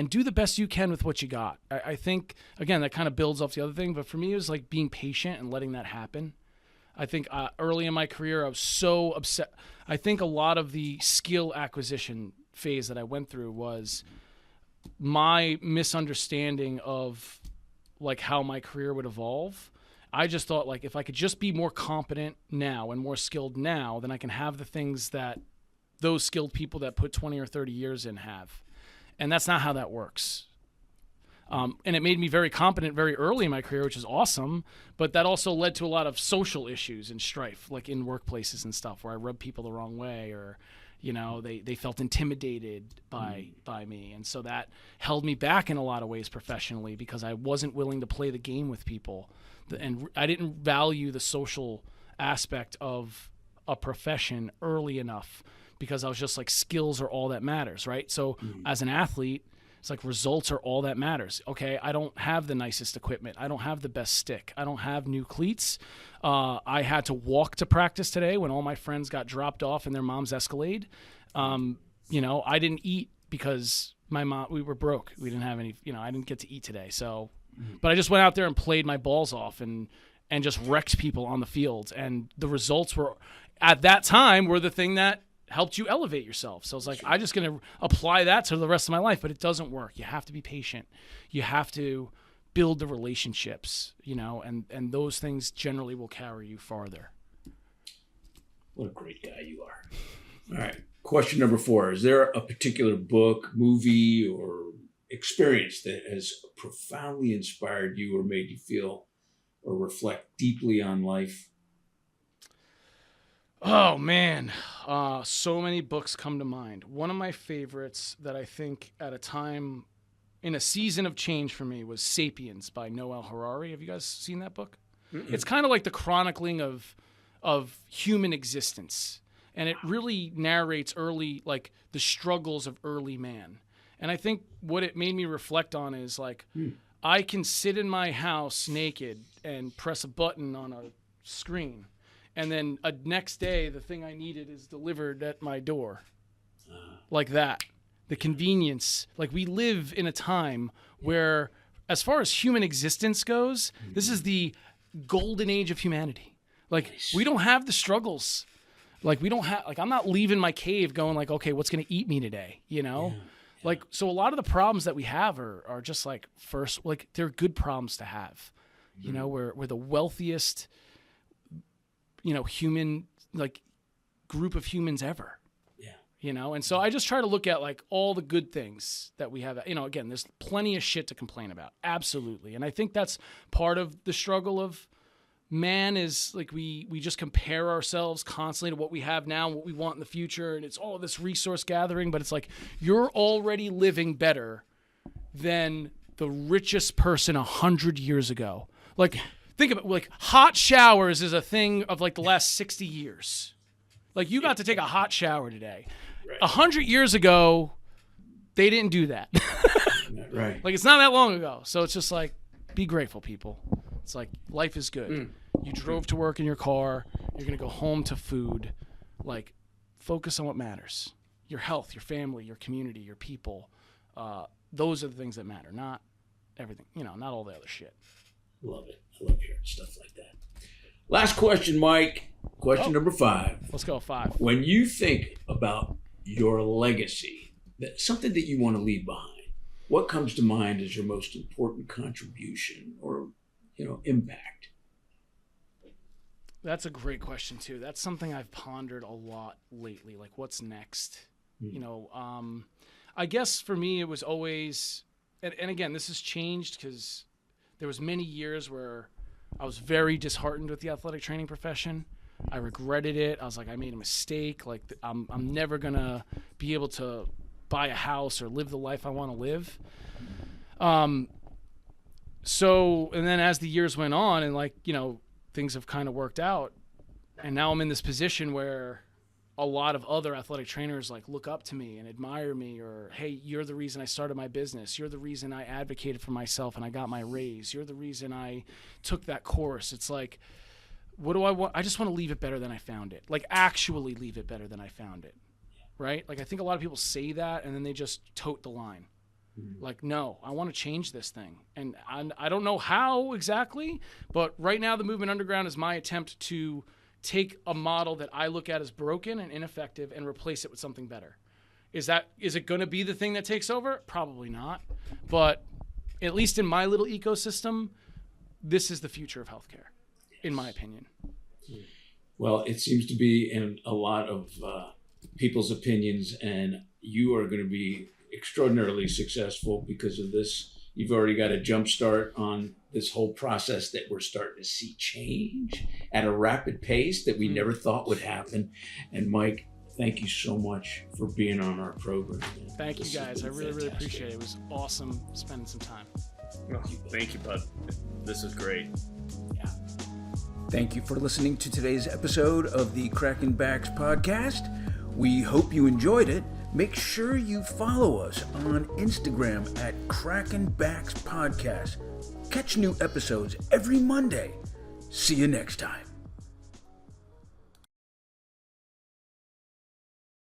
do the best you can with what you got. I think, again, that kind of builds off the other thing, but for me, it was like being patient and letting that happen. I think early in my career, I was so upset. I think a lot of the skill acquisition phase that I went through was my misunderstanding of like how my career would evolve. I just thought, like, if I could just be more competent now and more skilled now, then I can have the things that those skilled people that put 20 or 30 years in have. And that's not how that works. And it made me very competent very early in my career, which is awesome. But that also led to a lot of social issues and strife, like in workplaces and stuff, where I rubbed people the wrong way, or, you know, they felt intimidated by me. And so that held me back in a lot of ways professionally, because I wasn't willing to play the game with people. And I didn't value the social aspect of a profession early enough, because I was just like, skills are all that matters, right? So as an athlete, it's like results are all that matters. Okay, I don't have the nicest equipment. I don't have the best stick. I don't have new cleats. I had to walk to practice today when all my friends got dropped off in their mom's Escalade. You know, I didn't eat because we were broke. We didn't have any, you know, I didn't get to eat today. So, but I just went out there and played my balls off and just wrecked people on the field. And the results were, at that time, were the thing that helped you elevate yourself. So I was like, I'm just going to apply that to the rest of my life, but it doesn't work. You have to be patient. You have to build the relationships, you know, and those things generally will carry you farther. What a great guy you are. All right. Question number 4. Is there a particular book, movie, or experience that has profoundly inspired you or made you feel or reflect deeply on life? Oh, man. So many books come to mind. One of my favorites that I think at a time in a season of change for me was Sapiens by Noel Harari. Have you guys seen that book? Mm-mm. It's kind of like the chronicling of human existence. And it really narrates the struggles of early man. And I think what it made me reflect on is like, I can sit in my house naked and press a button on a screen, and then next day, the thing I needed is delivered at my door. Like that. The convenience. Like, we live in a time where, as far as human existence goes, this is the golden age of humanity. Like, we don't have the struggles. Like, we don't have, like, I'm not leaving my cave going like, okay, what's going to eat me today? You know? Yeah. Like, so a lot of the problems that we have are just like, first, like, they're good problems to have. You know, we're the wealthiest, you know, human, like, group of humans ever. Yeah. You know, and so I just try to look at like all the good things that we have. You know, again, there's plenty of shit to complain about. Absolutely. And I think that's part of the struggle of man, is like we just compare ourselves constantly to what we have now and what we want in the future. And it's all this resource gathering, but it's like, you're already living better than the richest person 100 years ago. Like, think of it, like, hot showers is a thing of like the last 60 years. Like, you got to take a hot shower today. 100 years ago, they didn't do that. Right. Like, it's not that long ago. So it's just like, be grateful, people. It's like, life is good. You drove to work in your car. You're going to go home to food. Like, focus on what matters. Your health, your family, your community, your people. Those are the things that matter, not everything. You know, not all the other shit. Love it. I love hearing stuff like that. Last question, Mike. Question number 5. Let's go 5. When you think about your legacy, something that you want to leave behind, what comes to mind as your most important contribution or, you know, impact? That's a great question too. That's something I've pondered a lot lately. Like, what's next? You know, I guess for me it was always, and again, this has changed because there was many years where I was very disheartened with the athletic training profession. I regretted it. I was like, I made a mistake. Like, I'm never gonna be able to buy a house or live the life I want to live. So, and then as the years went on, and like, you know, things have kind of worked out, and now I'm in this position where a lot of other athletic trainers like look up to me and admire me, or, hey, you're the reason I started my business. You're the reason I advocated for myself and I got my raise. You're the reason I took that course. It's like, what do I want? I just want to leave it better than I found it. Like, actually leave it better than I found it. Right? Like, I think a lot of people say that and then they just tote the line. Like, no, I want to change this thing. And I don't know how exactly, but right now the Movement Underground is my attempt to take a model that I look at as broken and ineffective and replace it with something better. Is it going to be the thing that takes over? Probably not. But at least in my little ecosystem, this is the future of healthcare. in my opinion. Well, it seems to be in a lot of people's opinions, and you are going to be extraordinarily successful because of this. You've already got a jump start on this whole process that we're starting to see change at a rapid pace that we never thought would happen. And Mike, thank you so much for being on our program. Thank you guys. I really appreciate it. It was awesome spending some time. Oh, thank you, bud. This was great. Yeah. Thank you for listening to today's episode of the Crackin Backs Podcast. We hope you enjoyed it. Make sure you follow us on Instagram at Crackin Backs Podcast. Catch new episodes every Monday. See you next time.